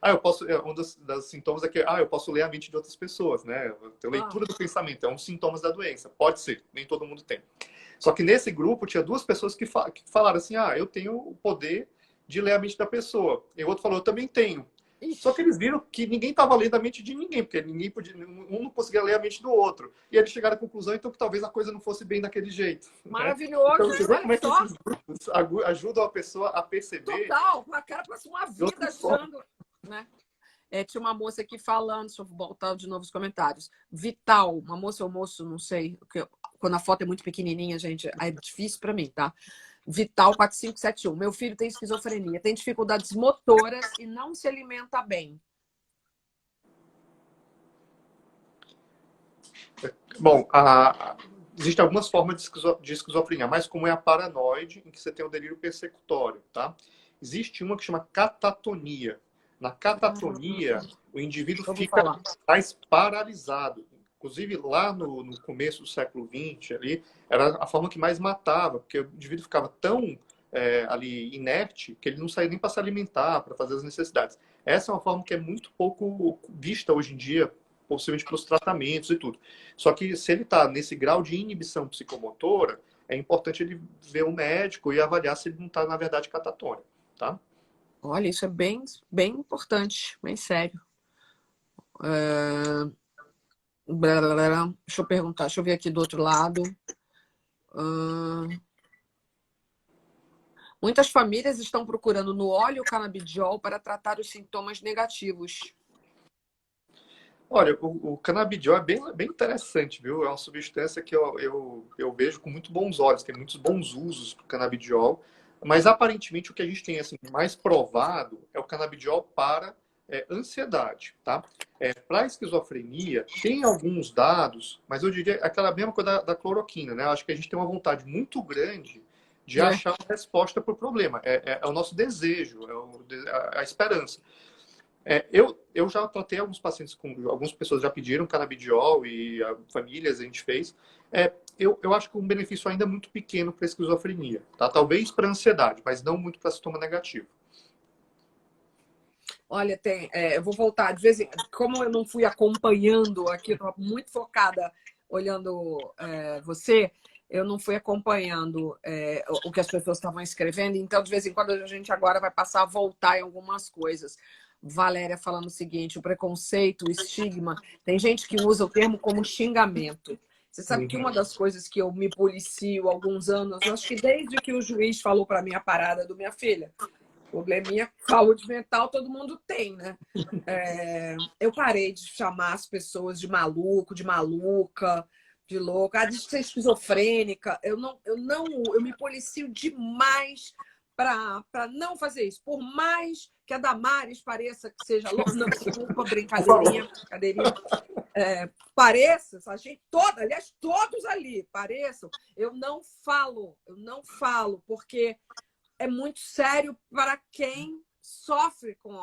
eu posso. Um dos sintomas é que eu posso ler a mente de outras pessoas, né? Tem leitura do pensamento, é um dos sintomas da doença. Pode ser, nem todo mundo tem. Só que nesse grupo tinha 2 pessoas que falaram assim: eu tenho o poder de ler a mente da pessoa. E o outro falou: eu também tenho. Só que eles viram que ninguém estava lendo a mente de ninguém, porque um não conseguia ler a mente do outro. E eles chegaram à conclusão, então, que talvez a coisa não fosse bem daquele jeito. Maravilhoso. Né? Então, você vê como é que esses grupos ajudam a pessoa a perceber. Total, a cara parece uma vida achando, né? Tinha uma moça aqui falando, deixa eu voltar de novo os comentários. Vital, uma moça ou moço, não sei, quando a foto é muito pequenininha, gente, é difícil para mim, tá? Vital 4571. Meu filho tem esquizofrenia, tem dificuldades motoras e não se alimenta bem. Bom, existem algumas formas de esquizofrenia, mas como é a paranoide, em que você tem o delírio persecutório, tá? Existe uma que chama catatonia. Na catatonia, o indivíduo fica mais paralisado. Inclusive, lá no começo do século XX, ali, era a forma que mais matava, porque o indivíduo ficava tão ali inerte que ele não saía nem para se alimentar, para fazer as necessidades. Essa é uma forma que é muito pouco vista hoje em dia, possivelmente pelos tratamentos e tudo. Só que se ele está nesse grau de inibição psicomotora, é importante ele ver um médico e avaliar se ele não está, na verdade, catatônico, tá? Olha, isso é bem, bem importante, bem sério. É, deixa eu perguntar, deixa eu ver aqui do outro lado. Muitas famílias estão procurando no óleo canabidiol para tratar os sintomas negativos. Olha, o canabidiol é bem interessante, viu? É uma substância que eu vejo com muito bons olhos, tem muitos bons usos para o canabidiol, mas aparentemente o que a gente tem assim, mais provado é o canabidiol para ansiedade, tá? Para esquizofrenia, tem alguns dados, mas eu diria aquela mesma coisa da cloroquina, né? Eu acho que a gente tem uma vontade muito grande de achar uma resposta para o problema. É o nosso desejo, a esperança. Eu já tratei alguns pacientes algumas pessoas já pediram canabidiol e famílias a gente fez. Eu acho que um benefício ainda é muito pequeno para esquizofrenia, tá? Talvez para ansiedade, mas não muito para sintoma negativo. Olha, eu vou voltar de vez em como eu não fui acompanhando aqui, eu estava muito focada olhando você, eu não fui acompanhando o que as pessoas estavam escrevendo, então de vez em quando a gente agora vai passar a voltar em algumas coisas. Valéria falando o seguinte: o preconceito, o estigma, tem gente que usa o termo como xingamento. Você sabe que uma das coisas que eu me policio há alguns anos, acho que desde que o juiz falou para mim a parada do minha filha, probleminha, saúde mental todo mundo tem, né? Eu parei de chamar as pessoas de maluco, de maluca, de louca, de ser esquizofrênica. Eu me policio demais para não fazer isso. Por mais que a Damares pareça que seja louca, não, desculpa, brincadeirinha. Pareça, a gente toda, aliás, todos ali pareçam. Eu não falo, porque é muito sério para quem sofre com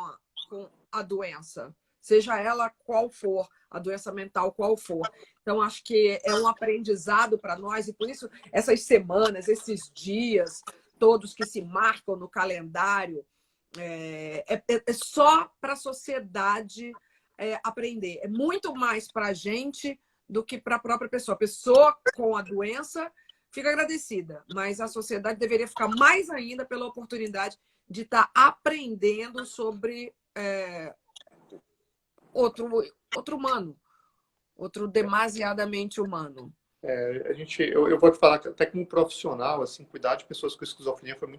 a doença, seja ela qual for, a doença mental qual for. Então, acho que é um aprendizado para nós, e por isso essas semanas, esses dias todos que se marcam no calendário, é só para a sociedade aprender. É muito mais para a gente do que para a própria pessoa. A pessoa com a doença fica agradecida, mas a sociedade deveria ficar mais ainda pela oportunidade de estar aprendendo sobre outro humano, outro demasiadamente humano. Eu vou te falar que até como profissional, assim, cuidar de pessoas com esquizofrenia foi uma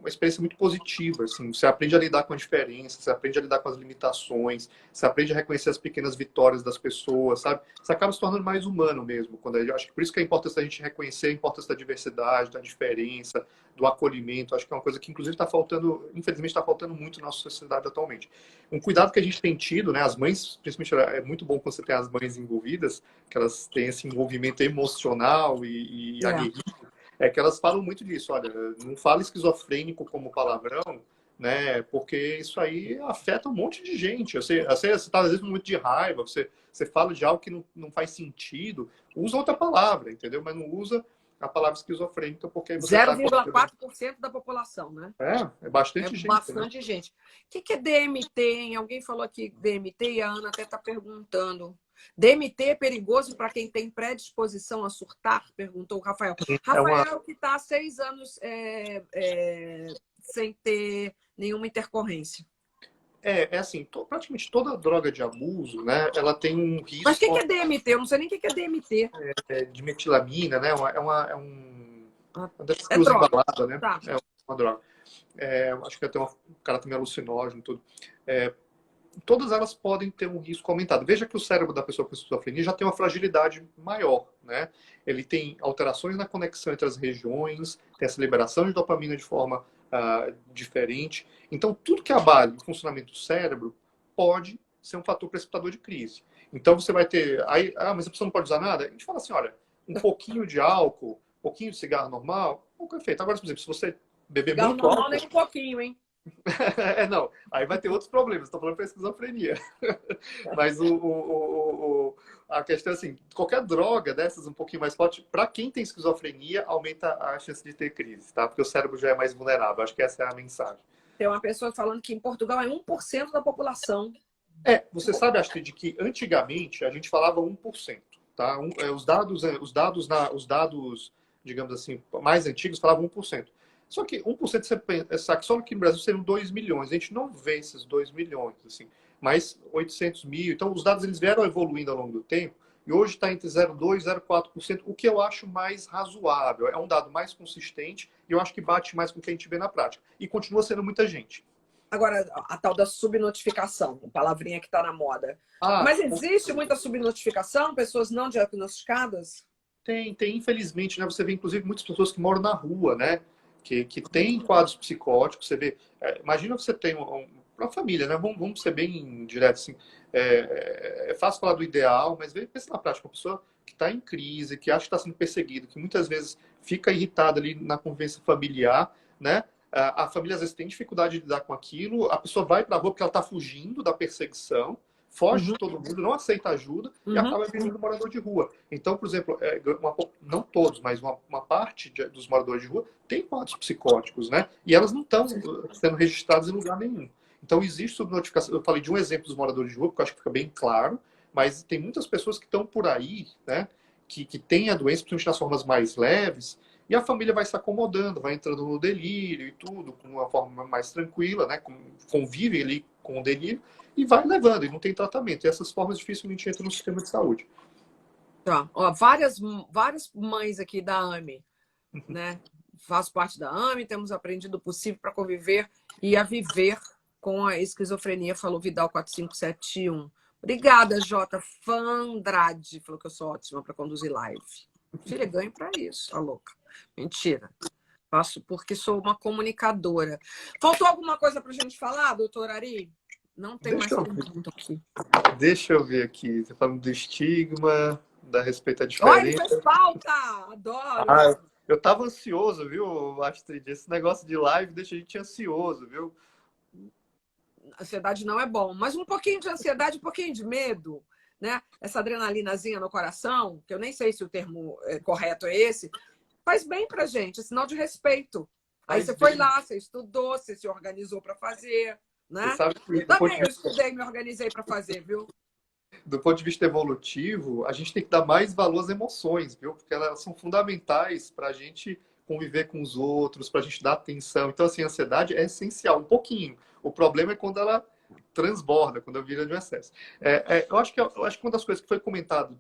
experiência muito positiva, assim. Você aprende a lidar com a diferença, você aprende a lidar com as limitações, você aprende a reconhecer as pequenas vitórias das pessoas, sabe? Você acaba se tornando mais humano mesmo. Eu acho que por isso que é importante a gente reconhecer a importância da diversidade, da diferença, do acolhimento. Acho que é uma coisa que, inclusive, está faltando, infelizmente, está faltando muito na nossa sociedade atualmente. Um cuidado que a gente tem tido, né? As mães, principalmente, é muito bom quando você tem as mães envolvidas, que elas têm esse envolvimento emocional e aguerrido, que elas falam muito disso. Olha, não fala esquizofrênico como palavrão, né? Porque isso aí afeta um monte de gente. Você está, às vezes, num momento de raiva, você fala de algo que não faz sentido, usa outra palavra, entendeu? Mas não usa a palavra esquizofrênica, porque você 0,4% da população, né? É bastante gente. Bastante, né? Gente. O que é DMT, hein? Alguém falou aqui DMT e a Ana até está perguntando. DMT é perigoso para quem tem predisposição a surtar? Perguntou o Rafael. Rafael, que está há 6 anos sem ter nenhuma intercorrência. Assim, praticamente toda droga de abuso, né, ela tem um risco... Mas o que é DMT? Eu não sei nem o que é DMT. De metilamina, né, uma dessas que usa embalada, né? Tá. É uma droga. Acho que até um caráter meio alucinógeno, tudo. Todas elas podem ter um risco aumentado. Veja que o cérebro da pessoa com esquizofrenia já tem uma fragilidade maior, né? Ele tem alterações na conexão entre as regiões, tem essa liberação de dopamina de forma diferente. Então, tudo que abale o funcionamento do cérebro pode ser um fator precipitador de crise. Então, você vai ter... mas a pessoa não pode usar nada? A gente fala assim, olha, um pouquinho de álcool, um pouquinho de cigarro normal, pouco efeito. Agora, por exemplo, se você beber cigarro muito normal, álcool... nem um pouquinho, hein? Não, aí vai ter outros problemas. Estou falando para esquizofrenia. Mas a questão é assim: qualquer droga dessas um pouquinho mais forte, para quem tem esquizofrenia, aumenta a chance de ter crise, tá? Porque o cérebro já é mais vulnerável. Acho que essa é a mensagem. Tem uma pessoa falando que em Portugal é 1% da população. Você sabe, Astrid, que antigamente a gente falava 1%, tá? Os dados, digamos assim, mais antigos falavam 1%. Só que 1% você pensa que só aqui no Brasil seriam 2 milhões. A gente não vê esses 2 milhões, assim, mas 800 mil. Então, os dados eles vieram evoluindo ao longo do tempo e hoje está entre 0,2% e 0,4%, o que eu acho mais razoável. É um dado mais consistente e eu acho que bate mais com o que a gente vê na prática. E continua sendo muita gente. Agora, a tal da subnotificação, a palavrinha que está na moda. Mas existe muita subnotificação, pessoas não diagnosticadas? Tem, infelizmente, né? Você vê, inclusive, muitas pessoas que moram na rua, né? Que tem quadros psicóticos. Você vê, imagina você tem uma família, né? Vamos ser bem direto, assim. É fácil falar do ideal, mas pensa na prática, uma pessoa que está em crise, que acha que está sendo perseguido, que muitas vezes fica irritada ali na convivência familiar, né? A família às vezes tem dificuldade de lidar com aquilo, a pessoa vai para a rua porque ela está fugindo da perseguição, foge de todo mundo, não aceita ajuda e acaba virando morador de rua. Então, por exemplo, não todos, mas uma parte dos moradores de rua tem quadros psicóticos, né? E elas não estão sendo registradas em lugar nenhum. Então, existe subnotificação. Eu falei de um exemplo dos moradores de rua, porque eu acho que fica bem claro, mas tem muitas pessoas que estão por aí, né? Que têm a doença, principalmente nas formas mais leves, e a família vai se acomodando, vai entrando no delírio e tudo, com uma forma mais tranquila, né? Convive ali com o delírio e vai levando, e não tem tratamento. E essas formas dificilmente entram no sistema de saúde. Tá. Ó, várias mães aqui da AME, né? Faço parte da AME, temos aprendido o possível para conviver e a viver com a esquizofrenia, falou Vidal 4571. Obrigada, J. Fandrade. Falou que eu sou ótima para conduzir live. Filha, ganho para isso, tá louca. Mentira. Faço porque sou uma comunicadora. Faltou alguma coisa para a gente falar, doutor Ari? Não tem mais pergunta aqui. Deixa eu ver aqui. Você falando do estigma, da respeito à Olha, ele diferença. fez falta! Adoro! Eu tava ansioso, viu, Astrid? Esse negócio de live deixa a gente ansioso, viu? Ansiedade não é bom, mas um pouquinho de ansiedade, um pouquinho de medo, né? Essa adrenalinazinha no coração, que eu nem sei se o termo correto é esse, faz bem pra gente, é sinal de respeito. Aí você foi lá, você estudou, você se organizou para fazer, né? Você sabe que, Também eu estudei, me organizei para fazer, viu? do ponto de vista evolutivo, a gente tem que dar mais valor às emoções, viu? Porque elas são fundamentais para a gente conviver com os outros, para a gente dar atenção. Então, assim, a ansiedade é essencial, um pouquinho. O problema é quando ela transborda, quando ela vira de um excesso. Eu acho que uma das coisas que foi comentado,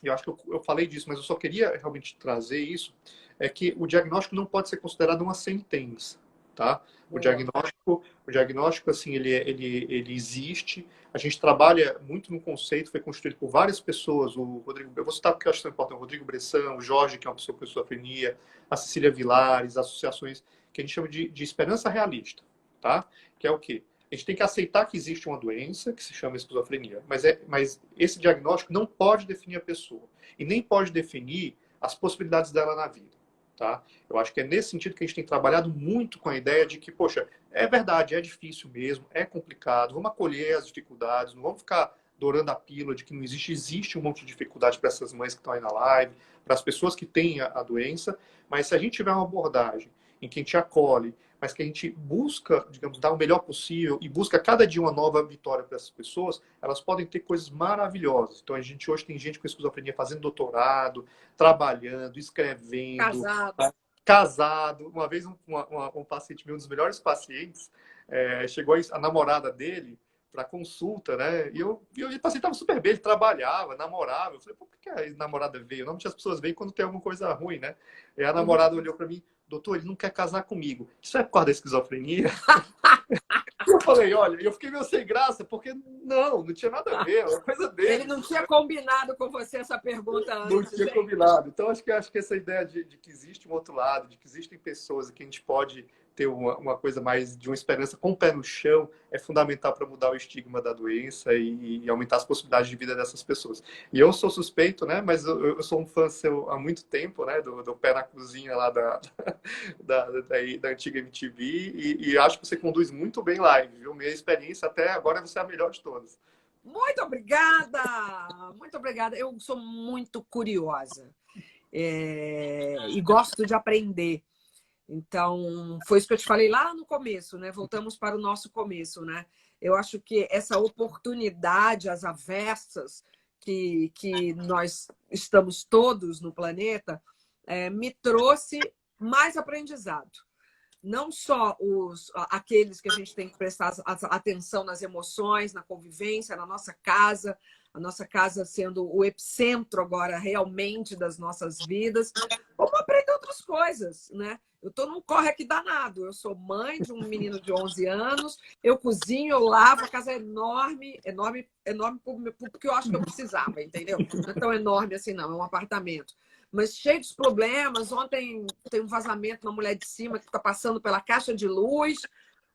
e eu acho que eu falei disso, mas eu só queria realmente trazer isso, é que o diagnóstico não pode ser considerado uma sentença, tá? O diagnóstico, assim, ele existe. A gente trabalha muito no conceito, foi construído por várias pessoas. O Rodrigo, eu vou citar porque eu acho que é importante. O Rodrigo Bressan, o Jorge, que é uma pessoa com esquizofrenia, a Cecília Vilares, associações que a gente chama de esperança realista, tá? Que é o quê? A gente tem que aceitar que existe uma doença que se chama esquizofrenia, mas esse diagnóstico não pode definir a pessoa e nem pode definir as possibilidades dela na vida. Tá? Eu acho que é nesse sentido que a gente tem trabalhado muito com a ideia de que, poxa, é verdade, é difícil mesmo, é complicado, vamos acolher as dificuldades, não vamos ficar dourando a pílula de que não existe um monte de dificuldade para essas mães que estão aí na live, para as pessoas que têm a doença, mas se a gente tiver uma abordagem em que a gente acolhe, mas que a gente busca, digamos, dar o melhor possível e busca cada dia uma nova vitória para essas pessoas, elas podem ter coisas maravilhosas. Então, a gente hoje tem gente com esquizofrenia fazendo doutorado, trabalhando, escrevendo. Casado. Uma vez um paciente meu, um dos melhores pacientes, chegou a namorada dele para consulta, né? E o paciente estava super bem, ele trabalhava, namorava. Eu falei, por que a namorada veio? Normalmente as pessoas veem quando tem alguma coisa ruim, né? E a namorada olhou para mim, doutor, ele não quer casar comigo. Isso é por causa da esquizofrenia? Eu falei, olha, eu fiquei meio sem graça, porque não tinha nada a ver, é uma coisa dele. Ele não tinha combinado com você essa pergunta antes. Não tinha combinado. Então, acho que essa ideia de que existe um outro lado, de que existem pessoas e que a gente pode ter uma coisa mais de uma esperança com o pé no chão, é fundamental para mudar o estigma da doença e aumentar as possibilidades de vida dessas pessoas. E eu sou suspeito, né? Mas eu sou um fã seu há muito tempo, né? Do pé na cozinha lá da antiga MTV e acho que você conduz muito bem live, viu? Minha experiência até agora você é a melhor de todas. Muito obrigada! Muito obrigada. Eu sou muito curiosa e gosto de aprender. Então, foi isso que eu te falei lá no começo, né? Voltamos para o nosso começo, né? Eu acho que essa oportunidade, as avessas que nós estamos todos no planeta, me trouxe mais aprendizado. não só aqueles que a gente tem que prestar atenção nas emoções, na convivência, na nossa casa, a nossa casa sendo o epicentro agora realmente das nossas vidas, como aprender outras coisas, né? Eu estou num corre aqui danado. Eu sou mãe de um menino de 11 anos, eu cozinho, eu lavo, a casa é enorme, enorme, enorme porque eu acho que eu precisava, entendeu? Não é tão enorme assim, não, é um apartamento. Mas cheio de problemas. Ontem tem um vazamento na mulher de cima que está passando pela caixa de luz,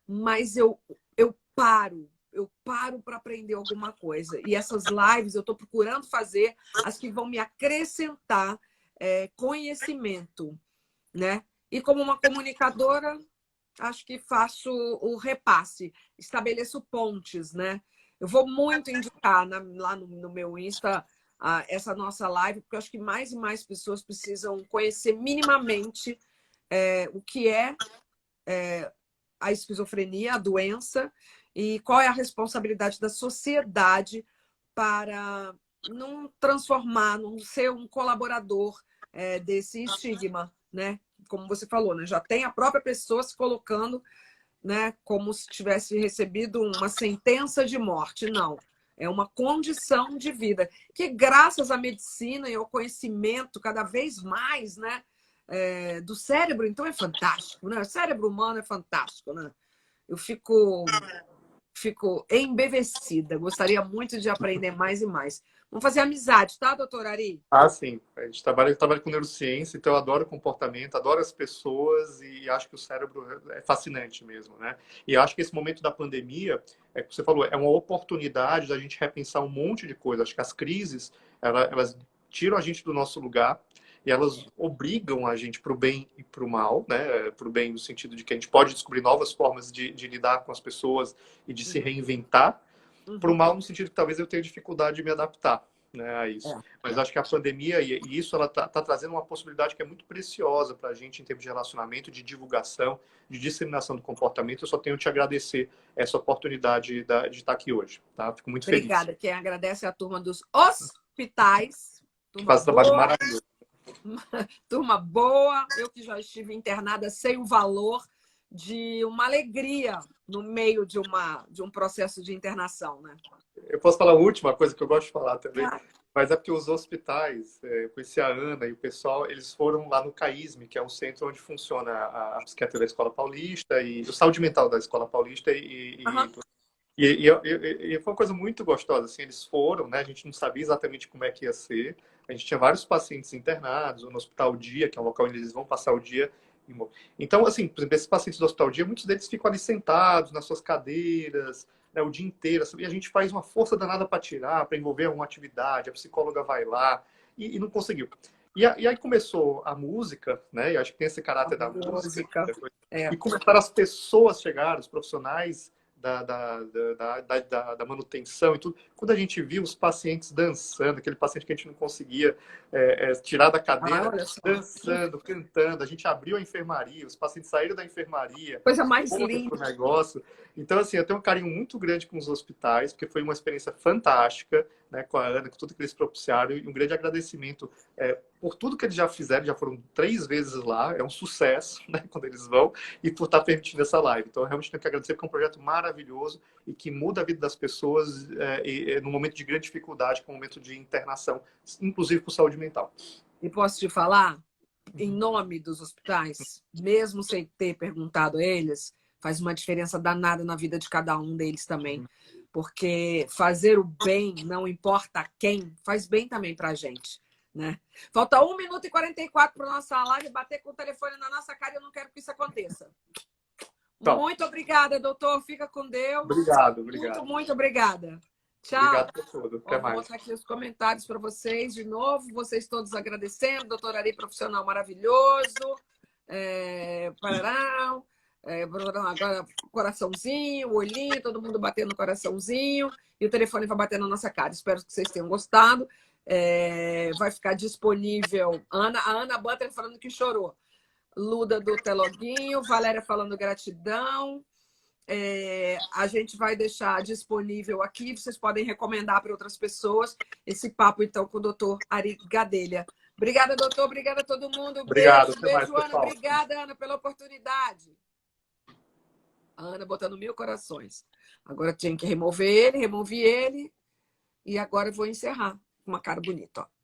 mas eu paro para aprender alguma coisa. E essas lives eu estou procurando fazer as que vão me acrescentar conhecimento, né? E como uma comunicadora, acho que faço o repasse, estabeleço pontes, né? Eu vou muito indicar lá no meu Insta essa nossa live, porque eu acho que mais e mais pessoas precisam conhecer minimamente o que é a esquizofrenia, a doença, e qual é a responsabilidade da sociedade para não transformar, não ser um colaborador desse estigma, né? Como você falou, né? Já tem a própria pessoa se colocando, né, como se tivesse recebido uma sentença de morte. Não, é uma condição de vida que, graças à medicina e ao conhecimento cada vez mais, né, do cérebro, então é fantástico, né? O cérebro humano é fantástico, né? Eu fico embevecida, gostaria muito de aprender mais e mais. Vamos fazer amizade, tá, doutor Ari? Ah, sim. Eu trabalho com neurociência, então eu adoro comportamento, adoro as pessoas e acho que o cérebro é fascinante mesmo, né? E eu acho que esse momento da pandemia, que você falou, é uma oportunidade da gente repensar um monte de coisa. Acho que as crises, elas tiram a gente do nosso lugar e elas obrigam a gente para o bem e para o mal, né? Para o bem no sentido de que a gente pode descobrir novas formas de lidar com as pessoas e de se reinventar. Para o mal no sentido que talvez eu tenha dificuldade de me adaptar, né, a isso. Mas acho que a pandemia, e isso ela tá trazendo uma possibilidade que é muito preciosa para a gente em termos de relacionamento, de divulgação, de disseminação do comportamento. Eu só tenho que te agradecer essa oportunidade de estar aqui hoje. Tá? Fico muito feliz. Obrigada. Quem agradece é a turma dos hospitais. Que faz um trabalho maravilhoso. Turma boa. Eu que já estive internada, sei o valor de uma alegria no meio de um processo de internação, né? Eu posso falar a última coisa que eu gosto de falar também, mas é porque os hospitais, eu conheci a Ana e o pessoal, eles foram lá no CAISM, que é um centro onde funciona a psiquiatria da Escola Paulista e o saúde mental da Escola Paulista e foi uma coisa muito gostosa, assim, eles foram, né, a gente não sabia exatamente como é que ia ser, a gente tinha vários pacientes internados no Hospital Dia, que é um local onde eles vão passar o dia. Então, assim, por exemplo, esses pacientes do Hospital Dia, muitos deles ficam ali sentados nas suas cadeiras, né, o dia inteiro, e a gente faz uma força danada para tirar, para envolver uma atividade, a psicóloga vai lá e não conseguiu. E aí começou a música, né? E acho que tem esse caráter da música. E começaram as pessoas chegar, os profissionais da manutenção e tudo. Quando a gente viu os pacientes dançando, aquele paciente que a gente não conseguia tirar da cadeira, dançando, cantando, a gente abriu a enfermaria, os pacientes saíram da enfermaria. Coisa mais linda. Negócio. Então, assim, eu tenho um carinho muito grande com os hospitais, porque foi uma experiência fantástica, né, com a Ana, com tudo que eles propiciaram, e um grande agradecimento por tudo que eles já fizeram, já foram 3 vezes lá, é um sucesso, né, quando eles vão, e por estar permitindo essa live. Então, eu realmente tenho que agradecer, porque é um projeto maravilhoso e que muda a vida das pessoas num momento de grande dificuldade, que é um momento de internação, inclusive por saúde mental. E posso te falar, em nome dos hospitais, mesmo sem ter perguntado a eles, faz uma diferença danada na vida de cada um deles também. Porque fazer o bem, não importa quem, faz bem também pra gente, né? Falta 1 minuto e 44 para nossa live, bater com o telefone na nossa cara e eu não quero que isso aconteça. Então, muito obrigada, doutor. Fica com Deus. Obrigado. Muito obrigada. Tchau. Obrigado por tudo. Até mais. Vou botar aqui os comentários para vocês de novo. Vocês todos agradecendo. Doutor Ari, profissional maravilhoso. Agora coraçãozinho, olhinho, todo mundo batendo no coraçãozinho. E o telefone vai bater na nossa cara. Espero que vocês tenham gostado. Vai ficar disponível. A Ana Butter falando que chorou. Luda do Teloguinho. Valéria falando gratidão. A gente vai deixar disponível aqui. Vocês podem recomendar para outras pessoas esse papo, então, com o doutor Ari Gadelha. Obrigada, doutor. Obrigada a todo mundo. Obrigado. Beijo, Ana. Obrigada, Ana, pela oportunidade. A Ana botando 1000 corações. Agora tinha que remover ele, removi ele. E agora eu vou encerrar com uma cara bonita, ó.